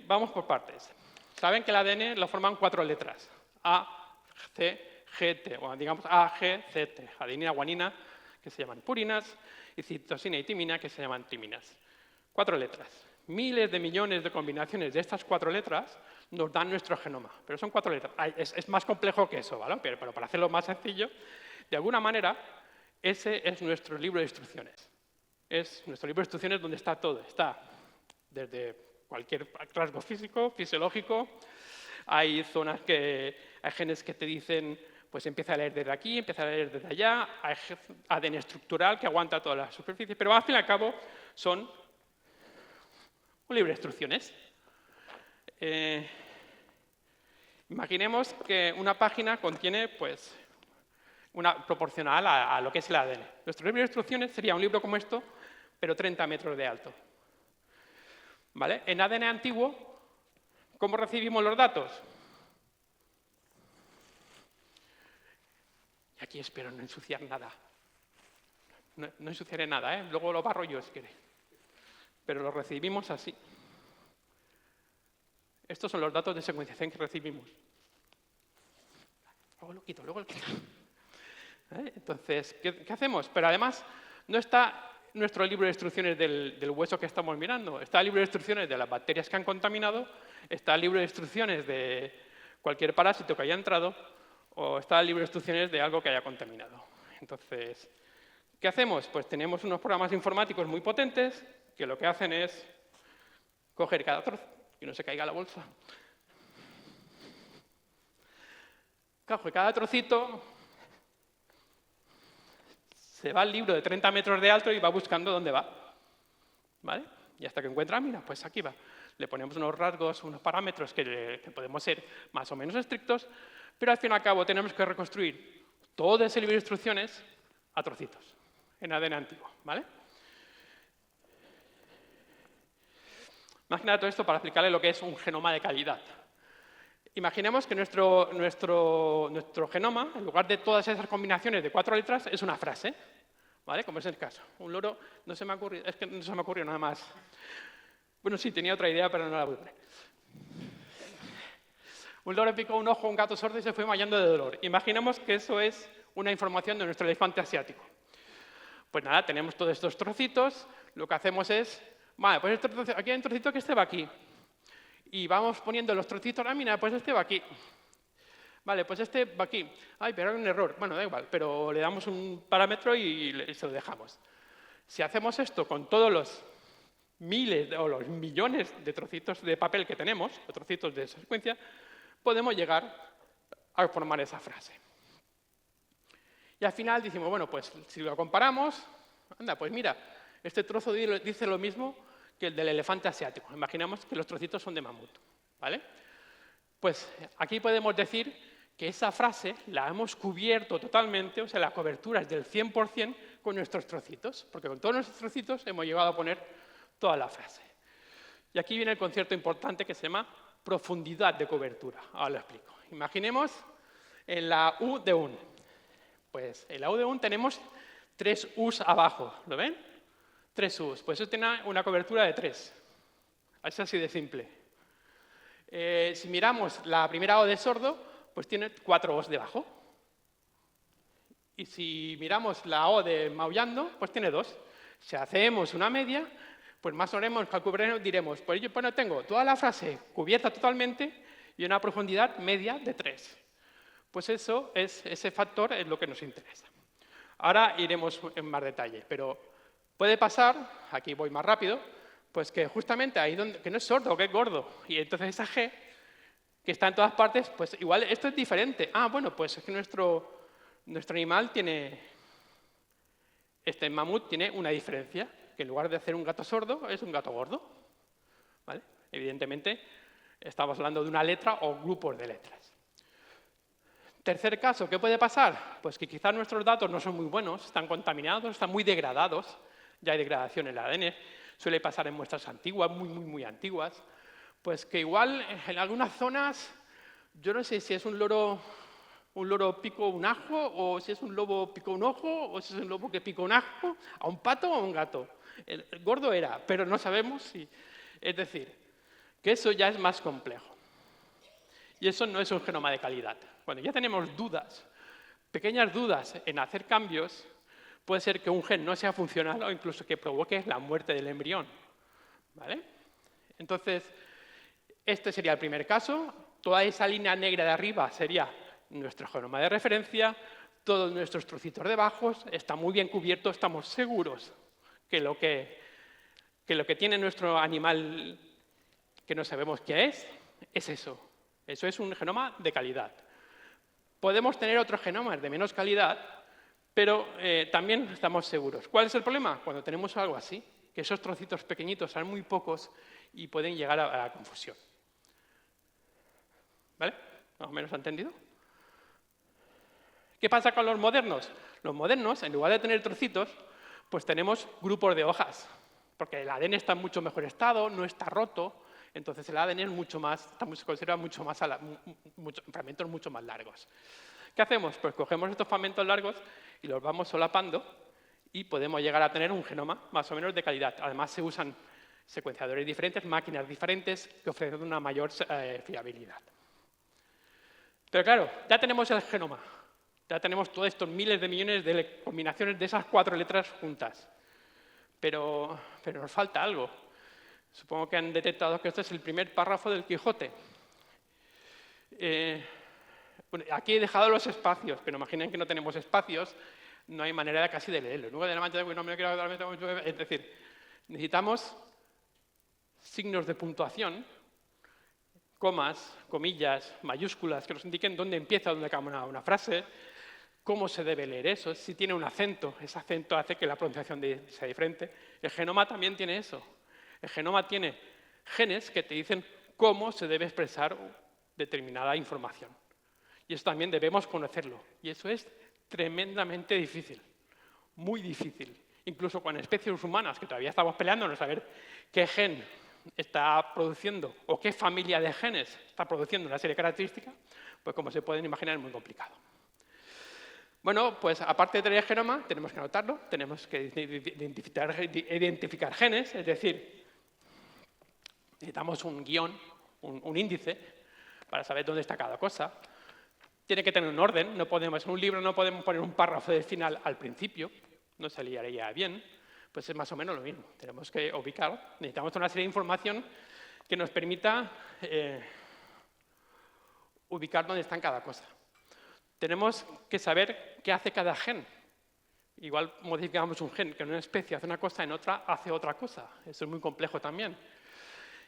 Vamos por partes. Saben que el ADN lo forman 4 letras, A, C, GT, o digamos A, G, CT, adenina, guanina, que se llaman purinas, y citosina y timina, que se llaman timinas. 4 letras. Miles de millones de combinaciones de estas 4 letras nos dan nuestro genoma, pero son 4 letras. Es más complejo que eso, ¿vale? Pero para hacerlo más sencillo, de alguna manera, ese es nuestro libro de instrucciones. Es nuestro libro de instrucciones donde está todo. Está desde cualquier rasgo físico, fisiológico. Hay genes que te dicen, pues empieza a leer desde aquí, empieza a leer desde allá. Hay ADN estructural que aguanta toda la superficie, pero al fin y al cabo son un libro de instrucciones. Imaginemos que una página contiene, pues, proporcional a lo que es el ADN. Nuestro libro de instrucciones sería un libro como esto, pero 30 metros de alto. ¿Vale? En ADN antiguo, ¿cómo recibimos los datos? Y aquí espero no ensuciar nada. No ensuciaré nada, ¿eh? Luego lo barro yo si queréis. Pero lo recibimos así. Estos son los datos de secuenciación que recibimos. Luego lo quito, luego lo quito. Entonces, ¿qué hacemos? Pero además, no está nuestro libro de instrucciones del hueso que estamos mirando. Está el libro de instrucciones de las bacterias que han contaminado, está el libro de instrucciones de cualquier parásito que haya entrado, o está el libro de instrucciones de algo que haya contaminado. Entonces, ¿qué hacemos? Pues tenemos unos programas informáticos muy potentes que lo que hacen es coger cada trozo, que no se caiga la bolsa. Coge cada trocito, se va al libro de 30 metros de alto y va buscando dónde va. ¿Vale? Y hasta que encuentra, mira, pues aquí va. Le ponemos unos rasgos, unos parámetros que podemos ser más o menos estrictos, pero al fin y al cabo tenemos que reconstruir todo ese libro de instrucciones a trocitos, en ADN antiguo. ¿Vale? Imagina todo esto para explicarle lo que es un genoma de calidad. Imaginemos que nuestro genoma, en lugar de todas esas combinaciones de 4 letras, es una frase. ¿vale? Como es el caso. Un loro, no se me ha ocurrido, es que no se me ha ocurrido nada más. Bueno, sí, tenía otra idea, pero no la voy a poner. Un loro picó un ojo a un gato sordo y se fue desmayando de dolor. Imaginemos que eso es una información de nuestro elefante asiático. Pues nada, tenemos todos estos trocitos, lo que hacemos es, vale, pues aquí hay un trocito que este va aquí. Y vamos poniendo los trocitos, mira, pues este va aquí. Vale, pues este va aquí. Ay, pero hay un error. Bueno, da igual, pero le damos un parámetro y se lo dejamos. Si hacemos esto con todos los miles o los millones de trocitos de papel que tenemos, o trocitos de esa secuencia, podemos llegar a formar esa frase. Y al final decimos, bueno, pues si lo comparamos, anda, pues mira, este trozo dice lo mismo que el del elefante asiático. Imaginamos que los trocitos son de mamut, ¿vale? Pues aquí podemos decir que esa frase la hemos cubierto totalmente, o sea, la cobertura es del 100% con nuestros trocitos, porque con todos nuestros trocitos hemos llegado a poner toda la frase. Y aquí viene el concepto importante que se llama profundidad de cobertura. Ahora lo explico. Imaginemos en la U de un. Pues en la U de un tenemos 3 U's abajo, ¿lo ven? 3 U's, pues eso tiene una cobertura de 3. Es así de simple. Si miramos la primera O de sordo, pues tiene 4 O's debajo. Y si miramos la O de maullando, pues tiene 2. Si hacemos una media, pues más o menos calcularemos, diremos, pues yo tengo toda la frase cubierta totalmente y una profundidad media de 3. Pues ese factor es lo que nos interesa. Ahora iremos en más detalle, pero puede pasar, aquí voy más rápido, pues que justamente ahí donde, que no es sordo, que es gordo, y entonces esa G, que está en todas partes, pues igual esto es diferente. Ah, bueno, pues es que nuestro animal tiene, este mamut tiene una diferencia, que en lugar de hacer un gato sordo, es un gato gordo, ¿vale? Evidentemente, estamos hablando de una letra o grupos de letras. Tercer caso, ¿qué puede pasar? Pues que quizás nuestros datos no son muy buenos, están contaminados, están muy degradados, ya hay degradación en el ADN, suele pasar en muestras antiguas, muy antiguas, pues que igual en algunas zonas, yo no sé si es un loro picó un ajo, o si es un lobo picó un ojo, o si es un lobo que picó un ajo, a un pato o a un gato. El gordo era, pero no sabemos si... Es decir, que eso ya es más complejo. Y eso no es un genoma de calidad. Cuando ya tenemos dudas, pequeñas dudas en hacer cambios, puede ser que un gen no sea funcional o incluso que provoque la muerte del embrión, ¿vale? Entonces, este sería el primer caso. Toda esa línea negra de arriba sería nuestro genoma de referencia, todos nuestros trocitos debajo, está muy bien cubierto, estamos seguros que lo que tiene nuestro animal que no sabemos qué es eso. Eso es un genoma de calidad. Podemos tener otros genomas de menos calidad, pero también estamos seguros. ¿Cuál es el problema? Cuando tenemos algo así, que esos trocitos pequeñitos son muy pocos y pueden llegar a la confusión. ¿Vale? ¿Más o menos ha entendido? ¿Qué pasa con los modernos? Los modernos, en lugar de tener trocitos, pues tenemos grupos de hojas, porque el ADN está en mucho mejor estado, no está roto, entonces el ADN es mucho más, se conserva mucho más, fragmentos mucho más largos. ¿Qué hacemos? Pues cogemos estos fragmentos largos y los vamos solapando y podemos llegar a tener un genoma más o menos de calidad. Además se usan secuenciadores diferentes, máquinas diferentes que ofrecen una mayor fiabilidad. Pero claro, ya tenemos el genoma. Ya tenemos todos estos miles de millones de combinaciones de esas 4 letras juntas. Pero nos falta algo. Supongo que han detectado que este es el primer párrafo del Quijote. Bueno, aquí he dejado los espacios, pero imaginen que no tenemos espacios, no hay manera casi de leerlo. Luego de la mancha de no me quiero dar, es decir, necesitamos signos de puntuación, comas, comillas, mayúsculas, que nos indiquen dónde empieza, dónde acaba una frase, cómo se debe leer eso, si tiene un acento, ese acento hace que la pronunciación sea diferente. El genoma también tiene eso. El genoma tiene genes que te dicen cómo se debe expresar determinada información. Y eso también debemos conocerlo. Y eso es tremendamente difícil, muy difícil. Incluso con especies humanas, que todavía estamos peleándonos a ver qué gen está produciendo o qué familia de genes está produciendo una serie de características, pues como se pueden imaginar es muy complicado. Bueno, pues aparte de tener el genoma, tenemos que anotarlo, tenemos que identificar genes, es decir, necesitamos un guión, un índice, para saber dónde está cada cosa. Tiene que tener un orden, en un libro no podemos poner un párrafo del final al principio, no se liaría bien, pues es más o menos lo mismo. Tenemos que ubicar, necesitamos una serie de información que nos permita ubicar dónde está cada cosa. Tenemos que saber qué hace cada gen. Igual modificamos un gen que en una especie hace una cosa, en otra hace otra cosa. Eso es muy complejo también.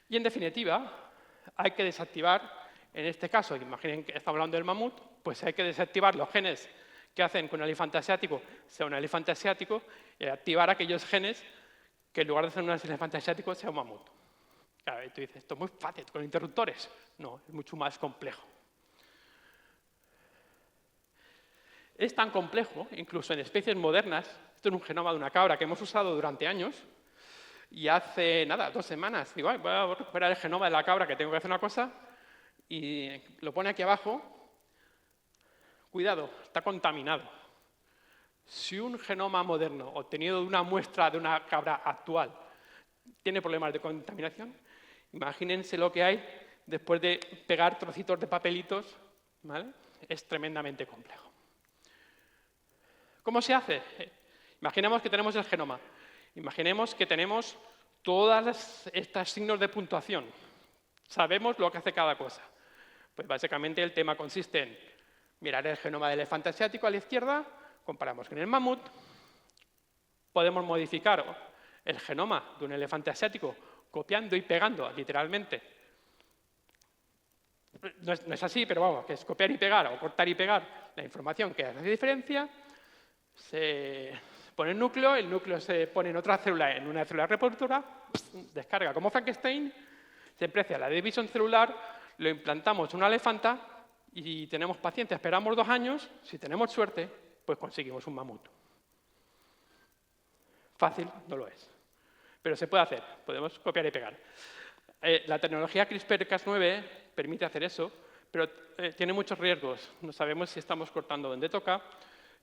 Y en definitiva, hay que desactivar, en este caso, imaginen que estamos hablando del mamut, pues hay que desactivar los genes que hacen que un elefante asiático sea un elefante asiático y activar aquellos genes que en lugar de ser un elefante asiático sea un mamut. Claro, y tú dices, esto es muy fácil, con interruptores. No, es mucho más complejo. Es tan complejo, incluso en especies modernas, esto es un genoma de una cabra que hemos usado durante años, y hace, nada, 2 semanas, digo, voy a recuperar el genoma de la cabra que tengo que hacer una cosa, y lo pone aquí abajo. Cuidado, está contaminado. Si un genoma moderno obtenido de una muestra de una cabra actual tiene problemas de contaminación, imagínense lo que hay después de pegar trocitos de papelitos, ¿vale? Es tremendamente complejo. ¿Cómo se hace? Imaginemos que tenemos el genoma. Imaginemos que tenemos todos estos signos de puntuación. Sabemos lo que hace cada cosa. Pues básicamente el tema consiste en mirar el genoma del elefante asiático a la izquierda, comparamos con el mamut, podemos modificar el genoma de un elefante asiático copiando y pegando, literalmente. No es así, pero vamos, que es copiar y pegar o cortar y pegar la información que hace diferencia. Se pone el núcleo se pone en otra célula, en una célula reproductora, descarga como Frankenstein, se aprecia la división celular, lo implantamos en una elefanta y tenemos pacientes, esperamos 2 años, si tenemos suerte, pues conseguimos un mamut. Fácil no lo es, pero se puede hacer, podemos copiar y pegar. La tecnología CRISPR-Cas9 permite hacer eso, pero tiene muchos riesgos. No sabemos si estamos cortando donde toca.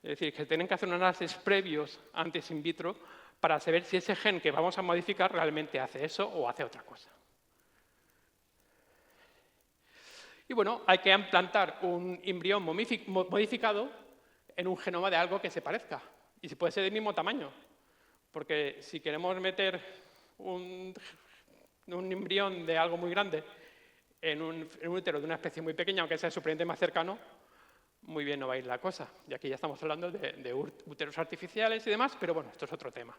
Es decir, que tienen que hacer un análisis previos antes in vitro para saber si ese gen que vamos a modificar realmente hace eso o hace otra cosa. Y bueno, hay que implantar un embrión modificado en un genoma de algo que se parezca. Y si puede ser del mismo tamaño. Porque si queremos meter un embrión de algo muy grande en un útero de una especie muy pequeña, aunque sea su pariente más cercano, muy bien no va a ir la cosa. Y aquí ya estamos hablando de úteros artificiales y demás, pero bueno, esto es otro tema.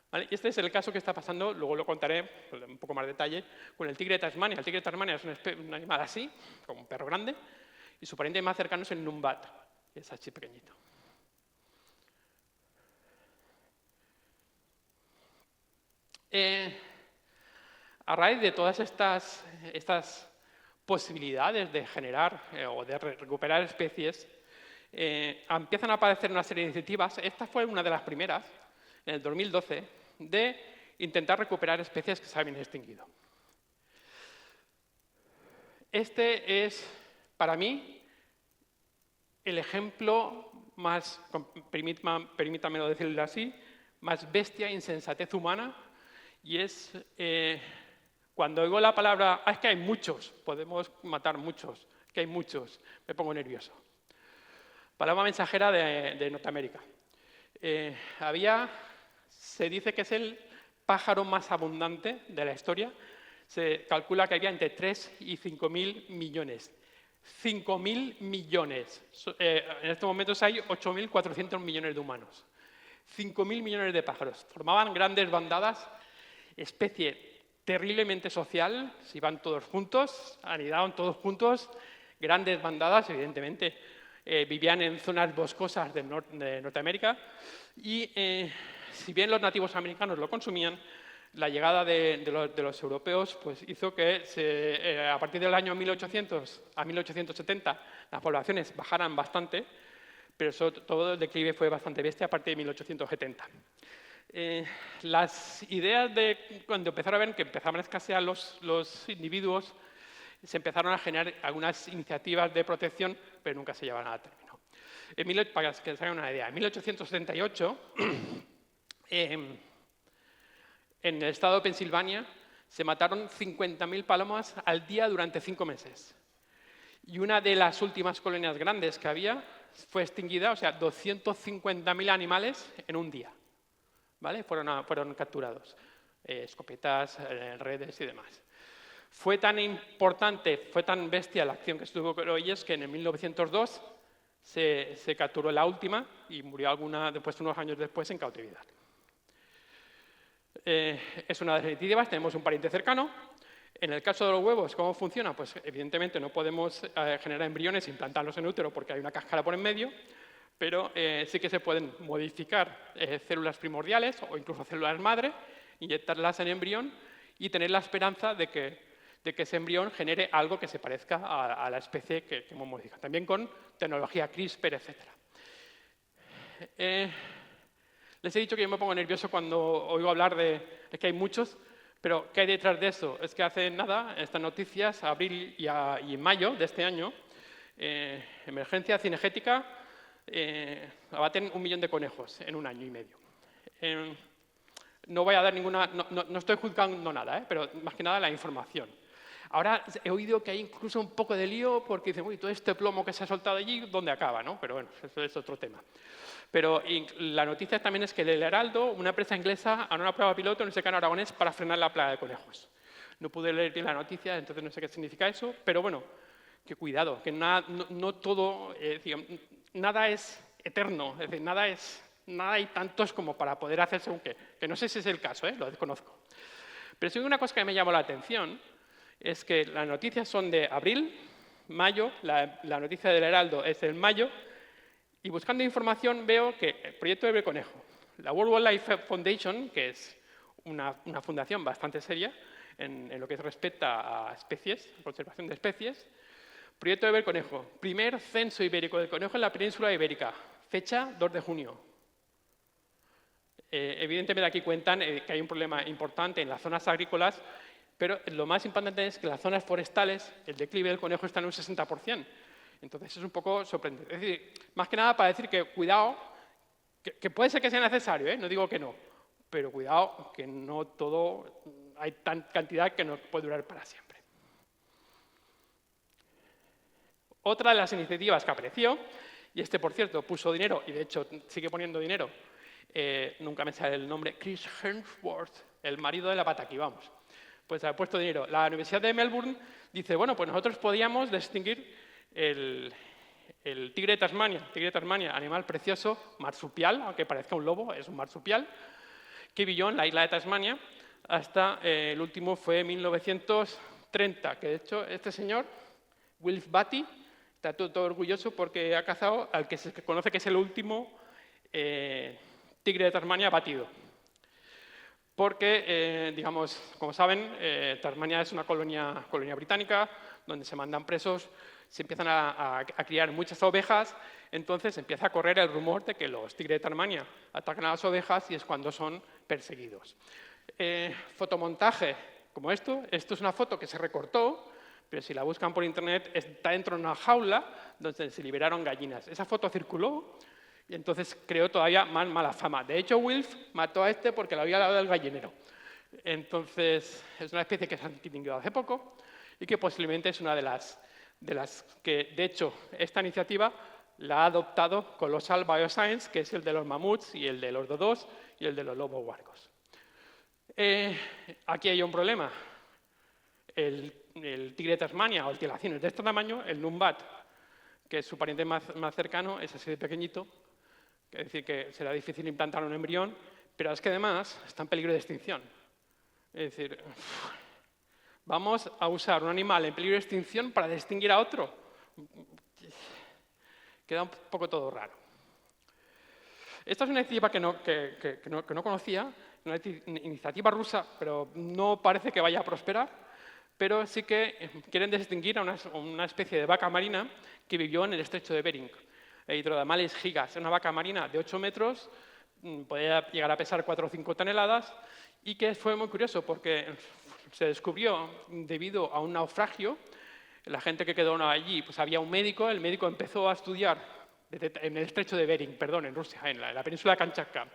¿Vale? Y este es el caso que está pasando, luego lo contaré con un poco más de detalle, con el tigre de Tasmania. El tigre de Tasmania es un animal así, como un perro grande, y su pariente más cercano es el numbat, que es así pequeñito. A raíz de todas estas posibilidades de generar o de recuperar especies, empiezan a aparecer una serie de iniciativas. Esta fue una de las primeras, en el 2012, de intentar recuperar especies que se habían extinguido. Este es, para mí, el ejemplo más, permítanmelo decirlo así, más bestia e insensatez humana, y es cuando oigo la palabra, es que hay muchos, podemos matar muchos, que hay muchos, me pongo nervioso. Palabra mensajera de Norteamérica. Se dice que es el pájaro más abundante de la historia. Se calcula que había entre 3 y 5.000 millones. 5.000 millones. En estos momentos hay 8.400 millones de humanos. 5.000 millones de pájaros. Formaban grandes bandadas, especie terriblemente social, si van todos juntos, anidaban todos juntos, grandes bandadas, evidentemente, vivían en zonas boscosas de Norteamérica y si bien los nativos americanos lo consumían, la llegada de los europeos pues, hizo que a partir del año 1800 a 1870 las poblaciones bajaran bastante, pero sobre todo el declive fue bastante bestia a partir de 1870. Las ideas de cuando empezaron a ver que empezaban a escasear los individuos, se empezaron a generar algunas iniciativas de protección, pero nunca se llevaron a término. Para que se hagan una idea, en 1878, en el estado de Pensilvania, se mataron 50.000 palomas al día durante 5 meses. Y una de las últimas colonias grandes que había fue extinguida, o sea, 250.000 animales en un día, ¿vale? Fueron capturados, escopetas, redes y demás. Fue tan importante, fue tan bestia la acción que estuvo con ellos que en 1902 se capturó la última y murió alguna después, unos años después, en cautividad. Es una de las definitivas, tenemos un pariente cercano. En el caso de los huevos, ¿cómo funciona? Pues evidentemente no podemos generar embriones e implantarlos en útero porque hay una cáscara por en medio, pero sí que se pueden modificar células primordiales o incluso células madre, inyectarlas en embrión y tener la esperanza de que ese embrión genere algo que se parezca a la especie que hemos modificado. También con tecnología CRISPR, etc. Les he dicho que yo me pongo nervioso cuando oigo hablar de que hay muchos, pero ¿qué hay detrás de eso? Es que hace nada, estas noticias, abril y mayo de este año, emergencia cinegética, abaten 1 millón de conejos en 1 año y medio. No voy a dar ninguna, no estoy juzgando nada, pero más que nada la información. Ahora he oído que hay incluso un poco de lío porque dicen, uy, todo este plomo que se ha soltado allí, ¿dónde acaba? ¿No? Pero bueno, eso es otro tema. Pero la noticia también es que el Heraldo, una empresa inglesa, hará una prueba piloto en el secano aragonés para frenar la plaga de conejos. No pude leer bien la noticia, entonces no sé qué significa eso, pero bueno, que cuidado, que no todo, nada es eterno, es decir, nada hay tantos como para poder hacer según qué. Que no sé si es el caso, lo desconozco. Pero sí una cosa que me llamó la atención es que las noticias son de abril, mayo, la noticia del Heraldo es de mayo, y buscando información veo que el proyecto de Conejo, la World Wildlife Foundation, que es una fundación bastante seria en lo que respecta a especies, conservación de especies, proyecto de Conejo, primer censo ibérico del conejo en la península ibérica, fecha 2 de junio. Evidentemente aquí cuentan que hay un problema importante en las zonas agrícolas, pero lo más importante es que en las zonas forestales el declive del conejo está en un 60%. Entonces es un poco sorprendente. Es decir, más que nada para decir que cuidado, que puede ser que sea necesario, no digo que no, pero cuidado que no todo, hay tanta cantidad que no puede durar para siempre. Otra de las iniciativas que apareció, y por cierto puso dinero, y de hecho sigue poniendo dinero, nunca me sale el nombre, Chris Hemsworth, el marido de la Pataki, vamos. Pues ha puesto dinero. La Universidad de Melbourne dice, bueno, pues nosotros podíamos distinguir el tigre de Tasmania, animal precioso, marsupial, aunque parezca un lobo, es un marsupial, que vivió en la isla de Tasmania hasta el último fue 1930, que de hecho este señor, Wilf Batty, está todo orgulloso porque ha cazado al que se conoce que es el último tigre de Tasmania batido. Porque, digamos, como saben, Tasmania es una colonia británica donde se mandan presos, se empiezan a criar muchas ovejas, entonces empieza a correr el rumor de que los tigres de Tasmania atacan a las ovejas y es cuando son perseguidos. Fotomontaje como esto es una foto que se recortó, pero si la buscan por internet está dentro de una jaula donde se liberaron gallinas. Esa foto circuló y entonces creó todavía más mala fama. De hecho, Wilf mató a porque le había dado del gallinero. Entonces, es una especie que se ha extinguido hace poco y que posiblemente es una de las que, de hecho, esta iniciativa la ha adoptado Colossal Bioscience, que es el de los mamuts y el de los dodos y el de los lobos huargos. Aquí hay un problema. El tigre de Tasmania o el tilacino es de este tamaño, el numbat, que es su pariente más cercano, es así de pequeñito, es decir, que será difícil implantar un embrión, pero es que además está en peligro de extinción. Es decir, vamos a usar un animal en peligro de extinción para distinguir a otro. Queda un poco todo raro. Esta es una iniciativa que no conocía, una iniciativa rusa, pero no parece que vaya a prosperar. Pero sí que quieren distinguir a una especie de vaca marina que vivió en el estrecho de Bering, Hydrodamalis gigas, una vaca marina de 8 metros, podía llegar a pesar 4 o 5 toneladas, y que fue muy curioso porque se descubrió debido a un naufragio. La gente que quedó allí, pues había un médico, el médico empezó a estudiar en el estrecho de Bering, perdón, en Rusia, en la península de Kamchatka.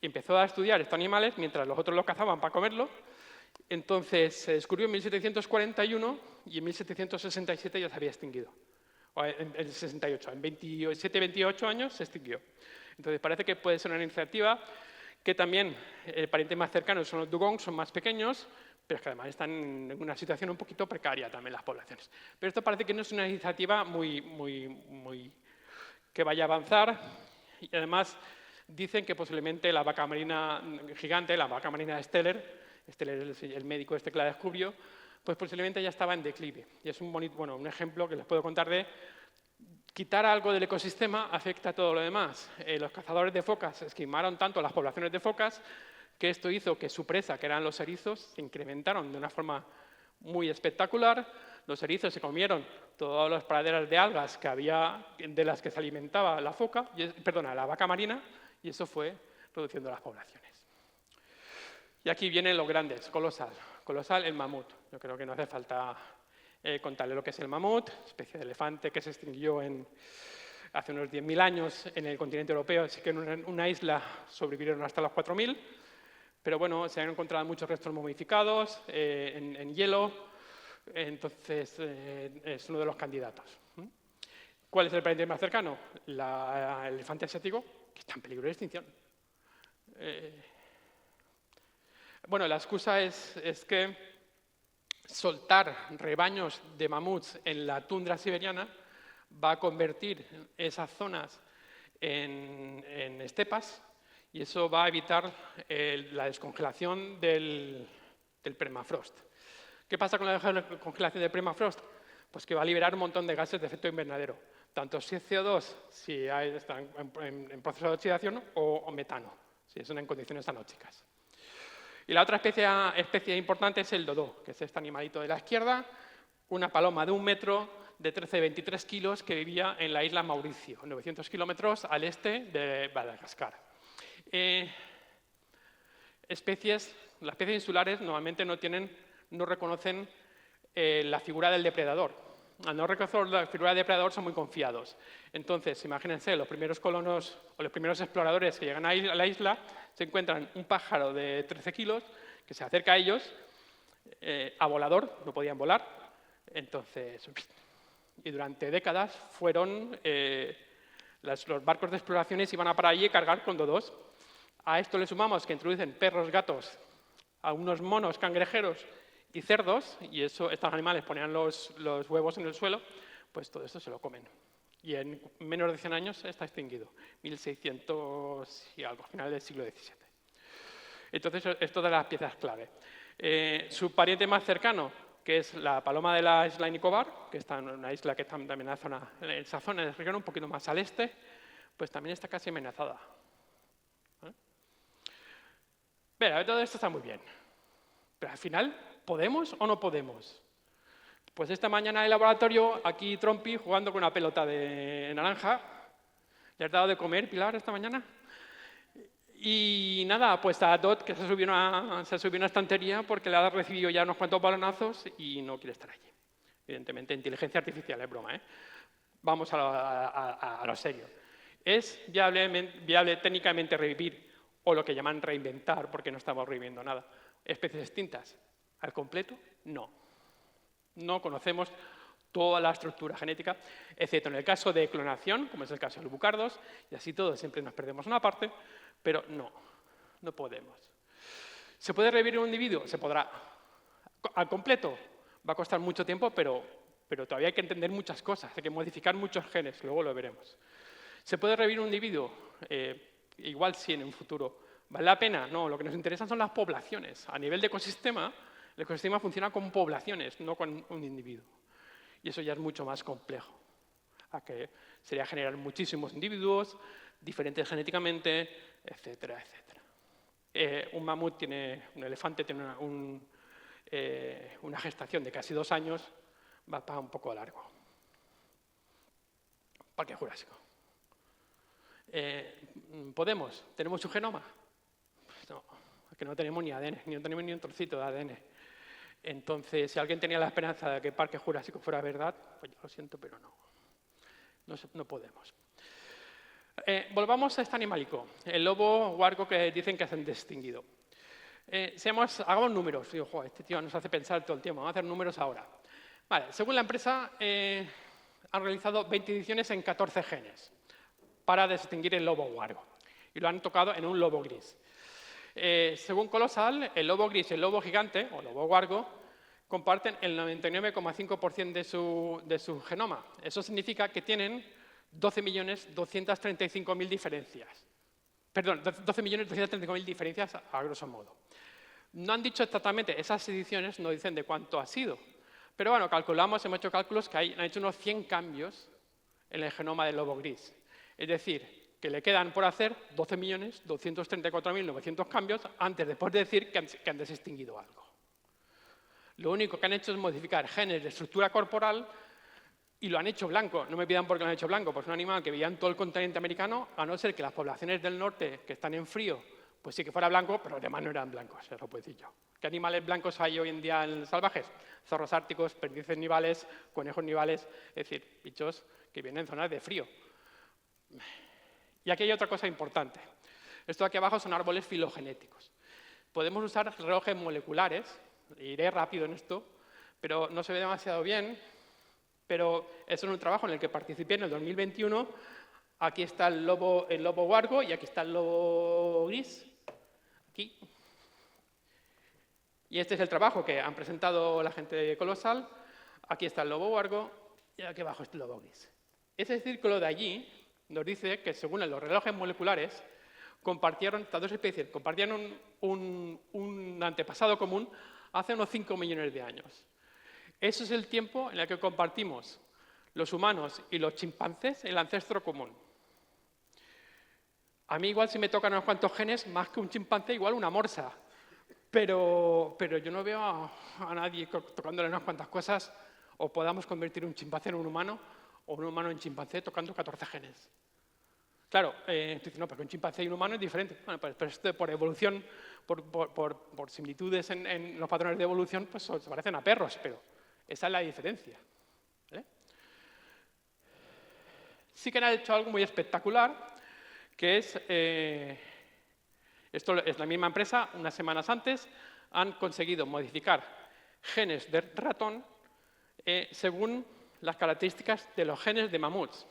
Y empezó a estudiar estos animales mientras los otros los cazaban para comerlo. Entonces se descubrió en 1741 y en 1767 ya se había extinguido. O en 68, en 27, 28 años se extinguió. Entonces parece que puede ser una iniciativa que también parientes más cercanos son los dugongs, son más pequeños, pero es que además están en una situación un poquito precaria también las poblaciones. Pero esto parece que no es una iniciativa que vaya a avanzar y además dicen que posiblemente la vaca marina gigante, la vaca marina de Steller es el médico este que la descubrió, pues posiblemente ya estaba en declive. Y es un ejemplo que les puedo contar de quitar algo del ecosistema afecta a todo lo demás. Los cazadores de focas esquimaron tanto las poblaciones de focas que esto hizo que su presa, que eran los erizos, se incrementaron de una forma muy espectacular. Los erizos se comieron todas las praderas de algas que había, de las que se alimentaba la la vaca marina, y eso fue reduciendo las poblaciones. Y aquí vienen los grandes, colosal. Colosal, el mamut. Yo creo que no hace falta contarle lo que es el mamut, especie de elefante que se extinguió hace unos 10.000 años en el continente europeo, así que en una isla sobrevivieron hasta los 4.000, pero bueno, se han encontrado muchos restos momificados en hielo, entonces es uno de los candidatos. ¿Cuál es el pariente más cercano? El elefante asiático, que está en peligro de extinción. Bueno, la excusa es que soltar rebaños de mamuts en la tundra siberiana va a convertir esas zonas en estepas y eso va a evitar la descongelación del permafrost. ¿Qué pasa con la descongelación del permafrost? Pues que va a liberar un montón de gases de efecto invernadero, tanto si es CO2, si está en proceso de oxidación, o metano, si son en condiciones anóxicas. Y la otra especie importante es el dodó, que es este animalito de la izquierda, una paloma de 1 metro, de 13-23 kilos, que vivía en la isla Mauricio, 900 kilómetros al este de Madagascar. Las especies insulares normalmente no reconocen la figura del depredador. Al no reconocer la figura del depredador son muy confiados. Entonces, imagínense, los primeros colonos o los primeros exploradores que llegan a la isla se encuentran un pájaro de 13 kilos que se acerca a ellos, a volador, no podían volar. Entonces, y durante décadas los barcos de exploraciones iban a parar allí a cargar con dodós. A esto le sumamos que introducen perros, gatos, a unos monos cangrejeros y cerdos, y estos animales ponían los huevos en el suelo, pues todo esto se lo comen. Y en menos de 100 años está extinguido, 1600 y algo, final del siglo XVII. Entonces, esto de las piezas clave. Su pariente más cercano, que es la paloma de la isla Nicobar, que está en una isla que está también en esa zona del región, un poquito más al este, pues también está casi amenazada. Pero todo esto está muy bien. Pero al final, ¿podemos o no podemos? Pues esta mañana en el laboratorio, aquí Trompi jugando con una pelota de naranja. ¿Le has dado de comer, Pilar, esta mañana? Y nada, pues a Dot, que se subió a una estantería porque le ha recibido ya unos cuantos balonazos y no quiere estar allí. Evidentemente, inteligencia artificial, es broma, ¿eh? Vamos a lo serio. ¿Es viable técnicamente revivir, o lo que llaman reinventar, porque no estamos reviviendo nada, especies extintas? ¿Al completo? No. No conocemos toda la estructura genética, excepto en el caso de clonación, como es el caso de los bucardos, y así todo siempre nos perdemos una parte, pero no podemos. ¿Se puede revivir un individuo? Se podrá. Al completo va a costar mucho tiempo, pero todavía hay que entender muchas cosas, hay que modificar muchos genes, luego lo veremos. ¿Se puede revivir un individuo? Igual sí en un futuro. ¿Vale la pena? No, lo que nos interesa son las poblaciones. A nivel de ecosistema, el ecosistema funciona con poblaciones, no con un individuo. Y eso ya es mucho más complejo. Sería generar muchísimos individuos, diferentes genéticamente, etcétera, etcétera. Un elefante tiene una gestación de casi 2 años, va para un poco largo. Parque Jurásico. ¿Tenemos su genoma? Pues no, es que no tenemos ni ADN, no tenemos ni un trocito de ADN. Entonces, si alguien tenía la esperanza de que Parque Jurásico fuera verdad, pues yo lo siento, pero no podemos. Volvamos a este animalico, el lobo huargo que dicen que se han extinguido. Hagamos números. Digo, "Jo, este tío nos hace pensar todo el tiempo, vamos a hacer números ahora". Vale, según la empresa, han realizado 20 ediciones en 14 genes para extinguir el lobo huargo. Y lo han tocado en un lobo gris. Según Colossal, el lobo gris y el lobo gigante, o lobo huargo, comparten el 99,5% de su genoma. Eso significa que tienen 12.235.000 diferencias. Perdón, 12.235.000 diferencias a grosso modo. No han dicho exactamente, esas ediciones no dicen de cuánto ha sido. Pero bueno, hemos hecho cálculos que han hecho unos 100 cambios en el genoma del lobo gris. Es decir, que le quedan por hacer 12.234.900 cambios antes de poder decir que han desextinguido algo. Lo único que han hecho es modificar genes de estructura corporal y lo han hecho blanco. No me pidan por qué lo han hecho blanco, pues es un animal que vivía en todo el continente americano, a no ser que las poblaciones del norte, que están en frío, pues sí que fuera blanco, pero los demás no eran blancos, eso lo puedo decir yo. ¿Qué animales blancos hay hoy en día en salvajes? Zorros árticos, perdices nivales, conejos nivales, es decir, bichos que vienen en zonas de frío. Y aquí hay otra cosa importante. Esto de aquí abajo son árboles filogenéticos. Podemos usar relojes moleculares, iré rápido en esto, pero no se ve demasiado bien, pero eso es un trabajo en el que participé en el 2021. Aquí está el lobo huargo y aquí está el lobo gris. Aquí. Y este es el trabajo que han presentado la gente de Colossal. Aquí está el lobo huargo y aquí abajo está el lobo gris. Ese círculo de allí nos dice que, según los relojes moleculares, estas dos especies compartieron un antepasado común hace unos 5 millones de años. Eso es el tiempo en el que compartimos los humanos y los chimpancés el ancestro común. A mí igual si me tocan unos cuantos genes, más que un chimpancé, igual una morsa. Pero yo no veo a nadie tocándole unas cuantas cosas o podamos convertir un chimpancé en un humano o un humano en chimpancé tocando 14 genes. Claro, tú dices, no, porque un chimpancé y un humano es diferente. Bueno, pues esto por evolución, por similitudes en los patrones de evolución, pues se parecen a perros, pero esa es la diferencia. ¿Vale? Sí que han hecho algo muy espectacular, que es, esto es la misma empresa, unas semanas antes, han conseguido modificar genes de ratón según las características de los genes de mamuts.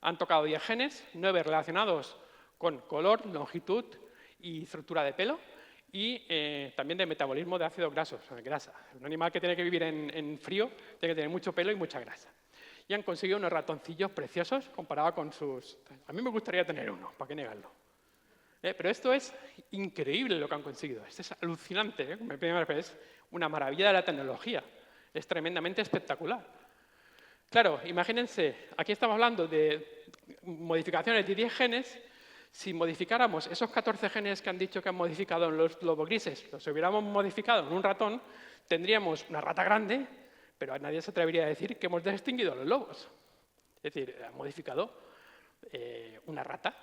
Han tocado 10 genes, 9 relacionados con color, longitud y estructura de pelo, y también de metabolismo de ácidos grasos, grasa. Un animal que tiene que vivir en frío tiene que tener mucho pelo y mucha grasa. Y han conseguido unos ratoncillos preciosos comparado con sus... A mí me gustaría tener uno, ¿para qué negarlo? Pero esto es increíble lo que han conseguido. Esto es alucinante, es una maravilla de la tecnología. Es tremendamente espectacular. Claro, imagínense, aquí estamos hablando de modificaciones de 10 genes. Si modificáramos esos 14 genes que han dicho que han modificado en los lobos grises, los hubiéramos modificado en un ratón, tendríamos una rata grande, pero nadie se atrevería a decir que hemos extinguido a los lobos. Es decir, han modificado una rata,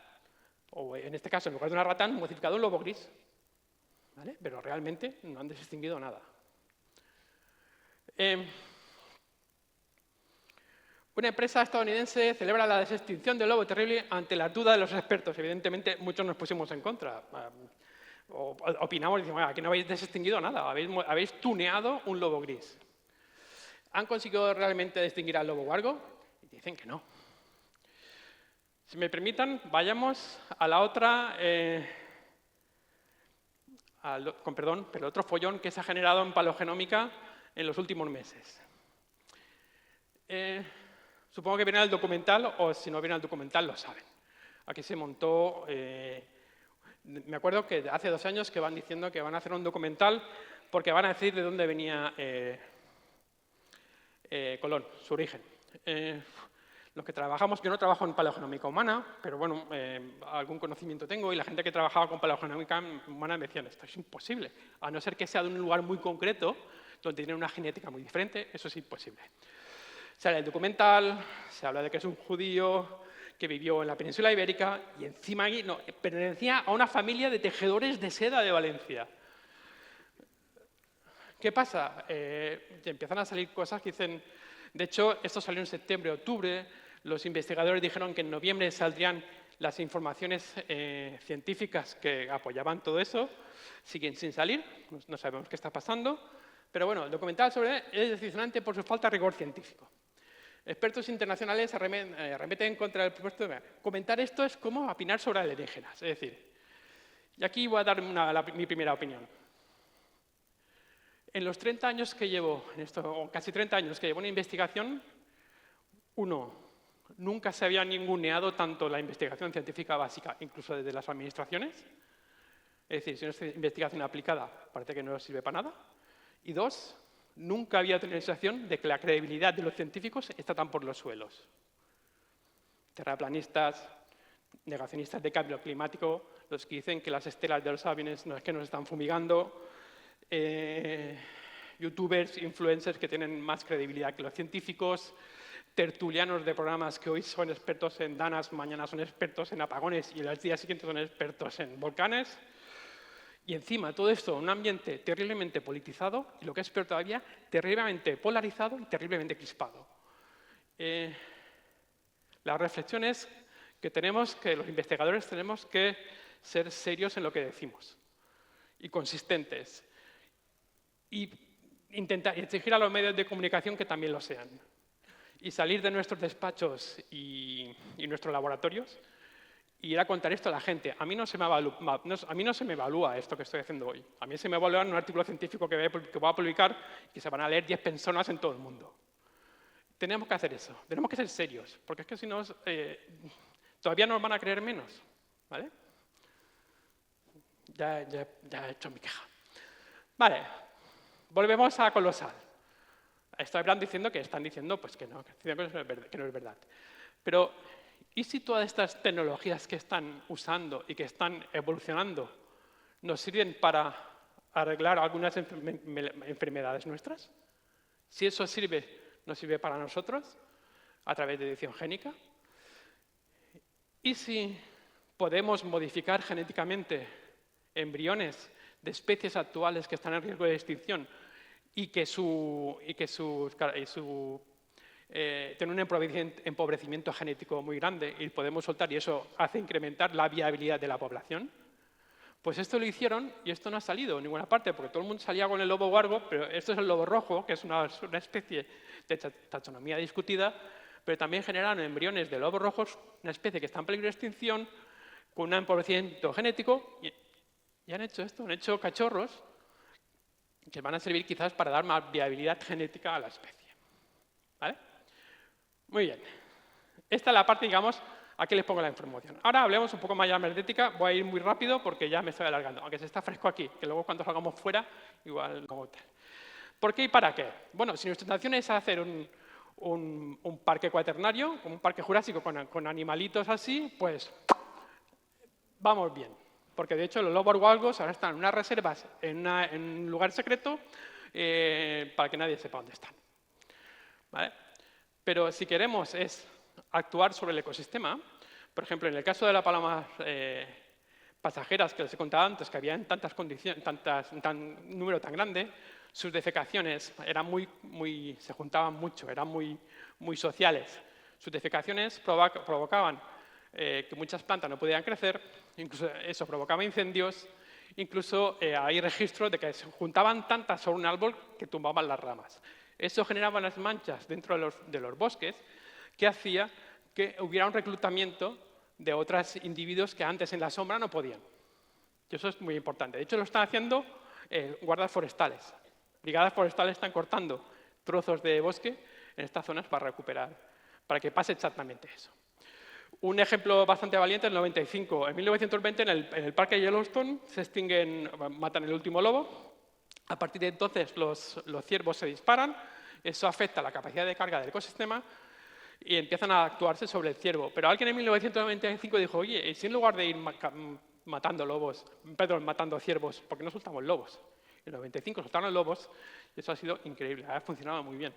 o en este caso, en lugar de una rata, han modificado un lobo gris. ¿Vale? Pero realmente no han extinguido nada. Una empresa estadounidense celebra la desextinción del lobo terrible ante la duda de los expertos. Evidentemente, muchos nos pusimos en contra. Opinamos y decimos, aquí no habéis desextinguido nada, habéis tuneado un lobo gris. ¿Han conseguido realmente extinguir al lobo huargo? Y dicen que no. Si me permitan, vayamos a la otra, pero el otro follón que se ha generado en paleogenómica en los últimos meses. Supongo que viene el documental, o si no viene el documental, lo saben. Aquí se montó... me acuerdo que hace 2 años que van diciendo que van a hacer un documental porque van a decir de dónde venía Colón, su origen. Los que trabajamos, yo no trabajo en paleogenómica humana, pero bueno, algún conocimiento tengo, y la gente que trabajaba con paleogenómica humana me decían, esto es imposible, a no ser que sea de un lugar muy concreto, donde tiene una genética muy diferente, eso es imposible. Sale el documental, se habla de que es un judío que vivió en la península ibérica y encima pertenecía a una familia de tejedores de seda de Valencia. ¿Qué pasa? Empiezan a salir cosas que dicen... De hecho, esto salió en septiembre, octubre. Los investigadores dijeron que en noviembre saldrían las informaciones científicas que apoyaban todo eso siguen sin salir, no sabemos qué está pasando. Pero bueno, el documental sobre él es decepcionante por su falta de rigor científico. Expertos internacionales arremeten contra el propuesto de comentar esto es como opinar sobre alienígenas. Es decir, y aquí voy a dar mi primera opinión. En los 30 años que llevo, o casi 30 años que llevo en investigación, nunca se había ninguneado tanto la investigación científica básica, incluso desde las administraciones. Es decir, si no es investigación aplicada, parece que no sirve para nada. Y dos, nunca había tenido la sensación de que la credibilidad de los científicos está tan por los suelos. Terraplanistas, negacionistas de cambio climático, los que dicen que las estelas de los aviones no es que nos están fumigando, youtubers, influencers que tienen más credibilidad que los científicos, tertulianos de programas que hoy son expertos en danas, mañana son expertos en apagones y los días siguientes son expertos en volcanes. Y encima, todo esto en un ambiente terriblemente politizado y, lo que es peor todavía, terriblemente polarizado y terriblemente crispado. La reflexión es que los investigadores tenemos que ser serios en lo que decimos y consistentes. Y intentar exigir a los medios de comunicación que también lo sean. Y salir de nuestros despachos y nuestros laboratorios y ir a contar esto a la gente. A mí no se me evalúa esto que estoy haciendo hoy. A mí se me evalúa en un artículo científico que voy a publicar y que se van a leer 10 personas en todo el mundo. Tenemos que hacer eso. Tenemos que ser serios, porque es que si no, todavía nos van a creer menos. ¿Vale? Ya he hecho mi queja. Vale, volvemos a Colosal. Estoy hablando diciendo que están diciendo pues, que no es verdad. Pero, ¿y si todas estas tecnologías que están usando y que están evolucionando nos sirven para arreglar algunas enfermedades nuestras? Si eso nos sirve para nosotros a través de edición génica. ¿Y si podemos modificar genéticamente embriones de especies actuales que están en riesgo de extinción y que tienen un empobrecimiento genético muy grande y podemos soltar y eso hace incrementar la viabilidad de la población? Pues esto lo hicieron y esto no ha salido en ninguna parte porque todo el mundo salía con el lobo huargo, pero esto es el lobo rojo, que es una especie de taxonomía discutida, pero también generaron embriones de lobos rojos, una especie que está en peligro de extinción, con un empobrecimiento genético, y han hecho esto, han hecho cachorros que van a servir quizás para dar más viabilidad genética a la especie. ¿Vale? Muy bien. Esta es la parte, digamos, aquí les pongo la información. Ahora hablemos un poco más de la hermética. Voy a ir muy rápido porque ya me estoy alargando, aunque se está fresco aquí, que luego cuando salgamos fuera, igual como tal. ¿Por qué y para qué? Bueno, si nuestra intención es hacer un parque cuaternario, un parque jurásico con animalitos así, pues vamos bien. Porque de hecho los lobos huargos ahora están en unas reservas, en un lugar secreto, para que nadie sepa dónde están. ¿Vale? Pero si queremos es actuar sobre el ecosistema, por ejemplo, en el caso de las palomas pasajeras que les he contado antes, que había en tantas condiciones, un número tan grande, sus defecaciones se juntaban mucho, eran muy sociales. Sus defecaciones provocaban que muchas plantas no pudieran crecer, incluso eso provocaba incendios, incluso hay registros de que se juntaban tantas sobre un árbol que tumbaban las ramas. Eso generaba unas manchas dentro de los bosques que hacía que hubiera un reclutamiento de otros individuos que antes en la sombra no podían. Y eso es muy importante. De hecho, lo están haciendo guardas forestales. Brigadas forestales están cortando trozos de bosque en estas zonas para recuperar, para que pase exactamente eso. Un ejemplo bastante valiente es el 95. En 1920, en el parque Yellowstone, matan el último lobo. A partir de entonces, los ciervos se disparan. Eso afecta la capacidad de carga del ecosistema y empiezan a actuarse sobre el ciervo. Pero alguien en 1995 dijo, oye, ¿y si en lugar de ir matando ciervos, por qué no soltamos lobos? En el 95 soltaron lobos y eso ha sido increíble, ha funcionado muy bien.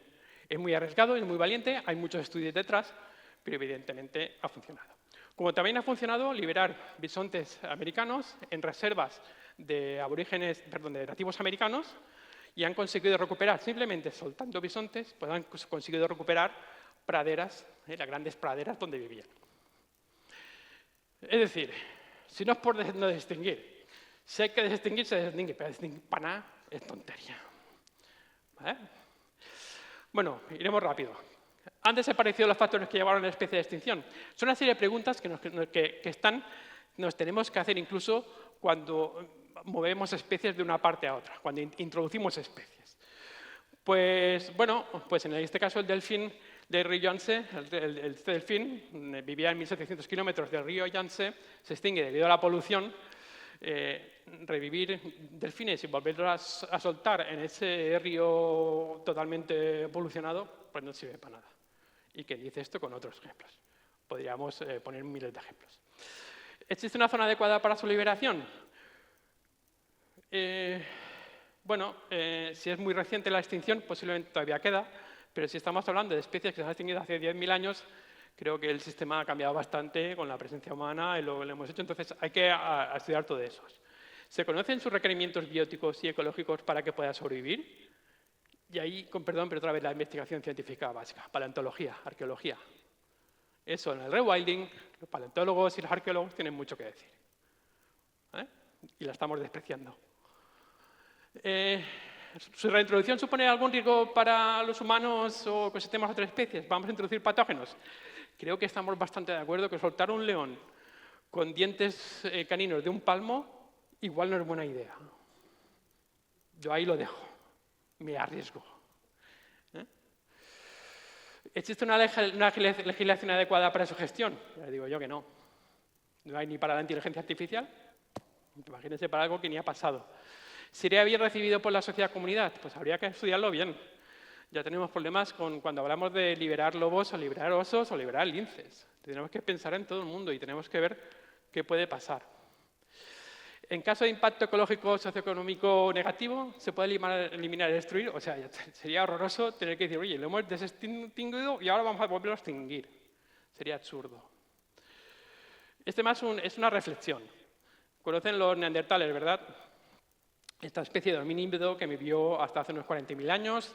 Es muy arriesgado, es muy valiente, hay muchos estudios detrás, pero evidentemente ha funcionado. Como también ha funcionado liberar bisontes americanos en reservas de nativos americanos y han conseguido recuperar, simplemente soltando bisontes, pues han conseguido recuperar praderas, las grandes praderas donde vivían. Es decir, si no es por no distinguir, si hay que distinguir, se distingue, pero distinguir para nada es tontería. ¿Vale? Bueno, iremos rápido. Antes he parecido los factores que llevaron a la especie de extinción. Son una serie de preguntas que nos tenemos que hacer incluso cuando movemos especies de una parte a otra, cuando introducimos especies. Pues, bueno, pues en este caso el delfín del río Yangtze, el delfín vivía en 1.700 kilómetros del río Yangtze, se extingue debido a la polución. Revivir delfines y volverlos a soltar en ese río totalmente polucionado, pues no sirve para nada. ¿Y qué dice esto con otros ejemplos? Podríamos poner miles de ejemplos. ¿Existe una zona adecuada para su liberación? Bueno, si es muy reciente la extinción, posiblemente todavía queda, pero si estamos hablando de especies que se han extinguido hace 10.000 años, creo que el sistema ha cambiado bastante con la presencia humana y lo que le hemos hecho, entonces hay que estudiar todo eso. ¿Se conocen sus requerimientos bióticos y ecológicos para que pueda sobrevivir? Y ahí, perdón, pero otra vez la investigación científica básica, paleontología, arqueología. Eso en el rewilding, los paleontólogos y los arqueólogos tienen mucho que decir. Y la estamos despreciando. ¿Su reintroducción supone algún riesgo para los humanos o ecosistemas de otras especies? ¿Vamos a introducir patógenos? Creo que estamos bastante de acuerdo que soltar un león con dientes caninos de un palmo igual no es buena idea. Yo ahí lo dejo. Me arriesgo. ¿Existe una legislación adecuada para su gestión? Ya digo yo que no. No hay ni para la inteligencia artificial. Imagínense para algo que ni ha pasado. ¿Sería bien recibido por la sociedad comunidad? Pues habría que estudiarlo bien. Ya tenemos problemas cuando hablamos de liberar lobos o liberar osos o liberar linces. Tenemos que pensar en todo el mundo y tenemos que ver qué puede pasar. En caso de impacto ecológico o socioeconómico negativo, ¿se puede eliminar y destruir? O sea, sería horroroso tener que decir, oye, lo hemos desextinguido y ahora vamos a volverlo a extinguir. Sería absurdo. Este más es una reflexión. Conocen los neandertales, ¿verdad? Esta especie de hominídeo que vivió hasta hace unos 40.000 años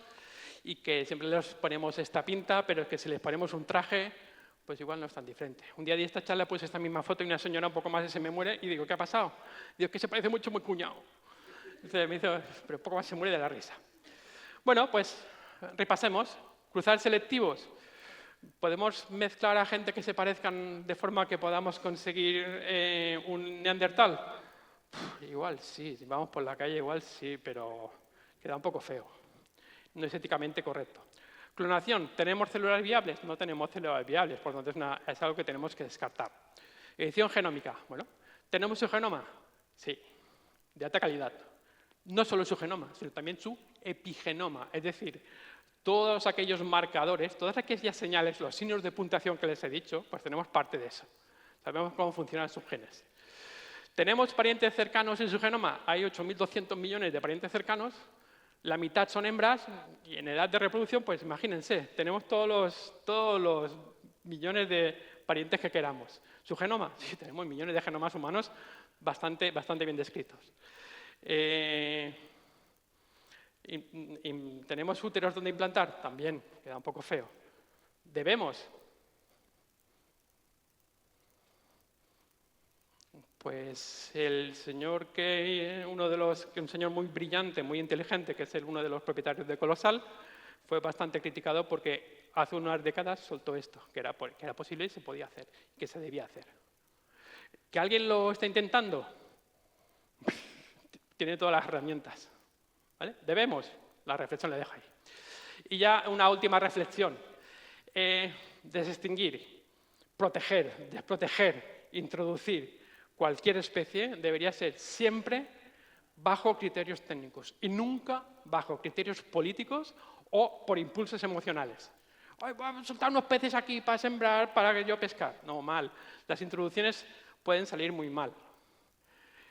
y que siempre les ponemos esta pinta, pero que si les ponemos un traje, pues igual no es tan diferente. Un día di esta charla, pues esta misma foto y una señora un poco más se me muere y digo, ¿qué ha pasado? Digo, que se parece mucho a mi cuñado. Entonces me dice, pero poco más se muere de la risa. Bueno, pues repasemos. Cruzar selectivos. ¿Podemos mezclar a gente que se parezcan de forma que podamos conseguir un neandertal? Igual sí, si vamos por la calle igual sí, pero queda un poco feo. No es éticamente correcto. Clonación, ¿tenemos células viables? No tenemos células viables, por lo tanto es algo que tenemos que descartar. Edición genómica, bueno, ¿tenemos su genoma? Sí, de alta calidad. No solo su genoma, sino también su epigenoma, es decir, todos aquellos marcadores, todas aquellas señales, los signos de puntuación que les he dicho, pues tenemos parte de eso. Sabemos cómo funcionan sus genes. ¿Tenemos parientes cercanos en su genoma? Hay 8.200 millones de parientes cercanos. La mitad son hembras y en edad de reproducción, pues imagínense, tenemos todos los millones de parientes que queramos. ¿Su genoma? Sí, tenemos millones de genomas humanos bastante bien descritos. ¿Tenemos úteros donde implantar? También, queda un poco feo. ¿Debemos? Pues el señor un señor muy brillante, muy inteligente, que es uno de los propietarios de Colosal, fue bastante criticado porque hace unas décadas soltó esto, que era posible y se podía hacer, que se debía hacer. ¿Que alguien lo está intentando? Tiene todas las herramientas. ¿Vale? ¿Debemos? La reflexión la dejo ahí. Y ya una última reflexión. Desextinguir, proteger, desproteger, introducir cualquier especie debería ser siempre bajo criterios técnicos y nunca bajo criterios políticos o por impulsos emocionales. Ay, vamos a soltar unos peces aquí para sembrar, para que yo pescar. No, mal. Las introducciones pueden salir muy mal.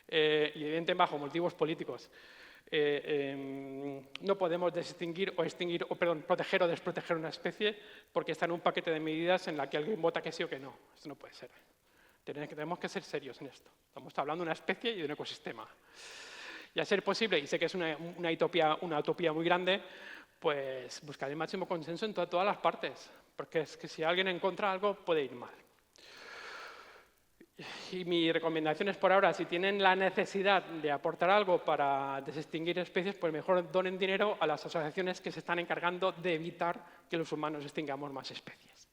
Y evidentemente bajo motivos políticos. No podemos proteger o desproteger una especie porque está en un paquete de medidas en la que alguien vota que sí o que no. Esto no puede ser. Tenemos que ser serios en esto. Estamos hablando de una especie y de un ecosistema. Y a ser posible, y sé que es una utopía muy grande, pues buscar el máximo consenso en todas las partes. Porque es que si alguien encuentra algo, puede ir mal. Y mi recomendación es por ahora, si tienen la necesidad de aportar algo para desextinguir especies, pues mejor donen dinero a las asociaciones que se están encargando de evitar que los humanos extingamos más especies.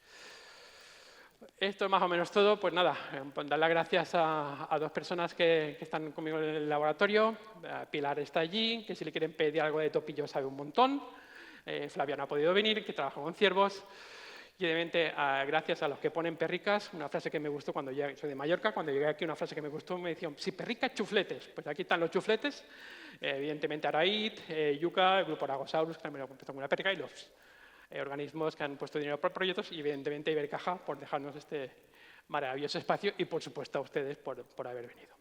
Esto es más o menos todo. Pues nada, dar las gracias a dos personas que están conmigo en el laboratorio. Pilar está allí, que si le quieren pedir algo de topillo sabe un montón. Flavia no ha podido venir, que trabaja con ciervos. Y obviamente, gracias a los que ponen perricas, una frase que me gustó cuando llegué, soy de Mallorca, cuando llegué aquí una frase que me gustó, me decían, si perricas, chufletes. Pues aquí están los chufletes, evidentemente Araid, Yuca, el grupo Aragosaurus, que también lo empezó con una perrica, y los organismos que han puesto dinero por proyectos, y evidentemente Ibercaja por dejarnos este maravilloso espacio, y por supuesto a ustedes por haber venido.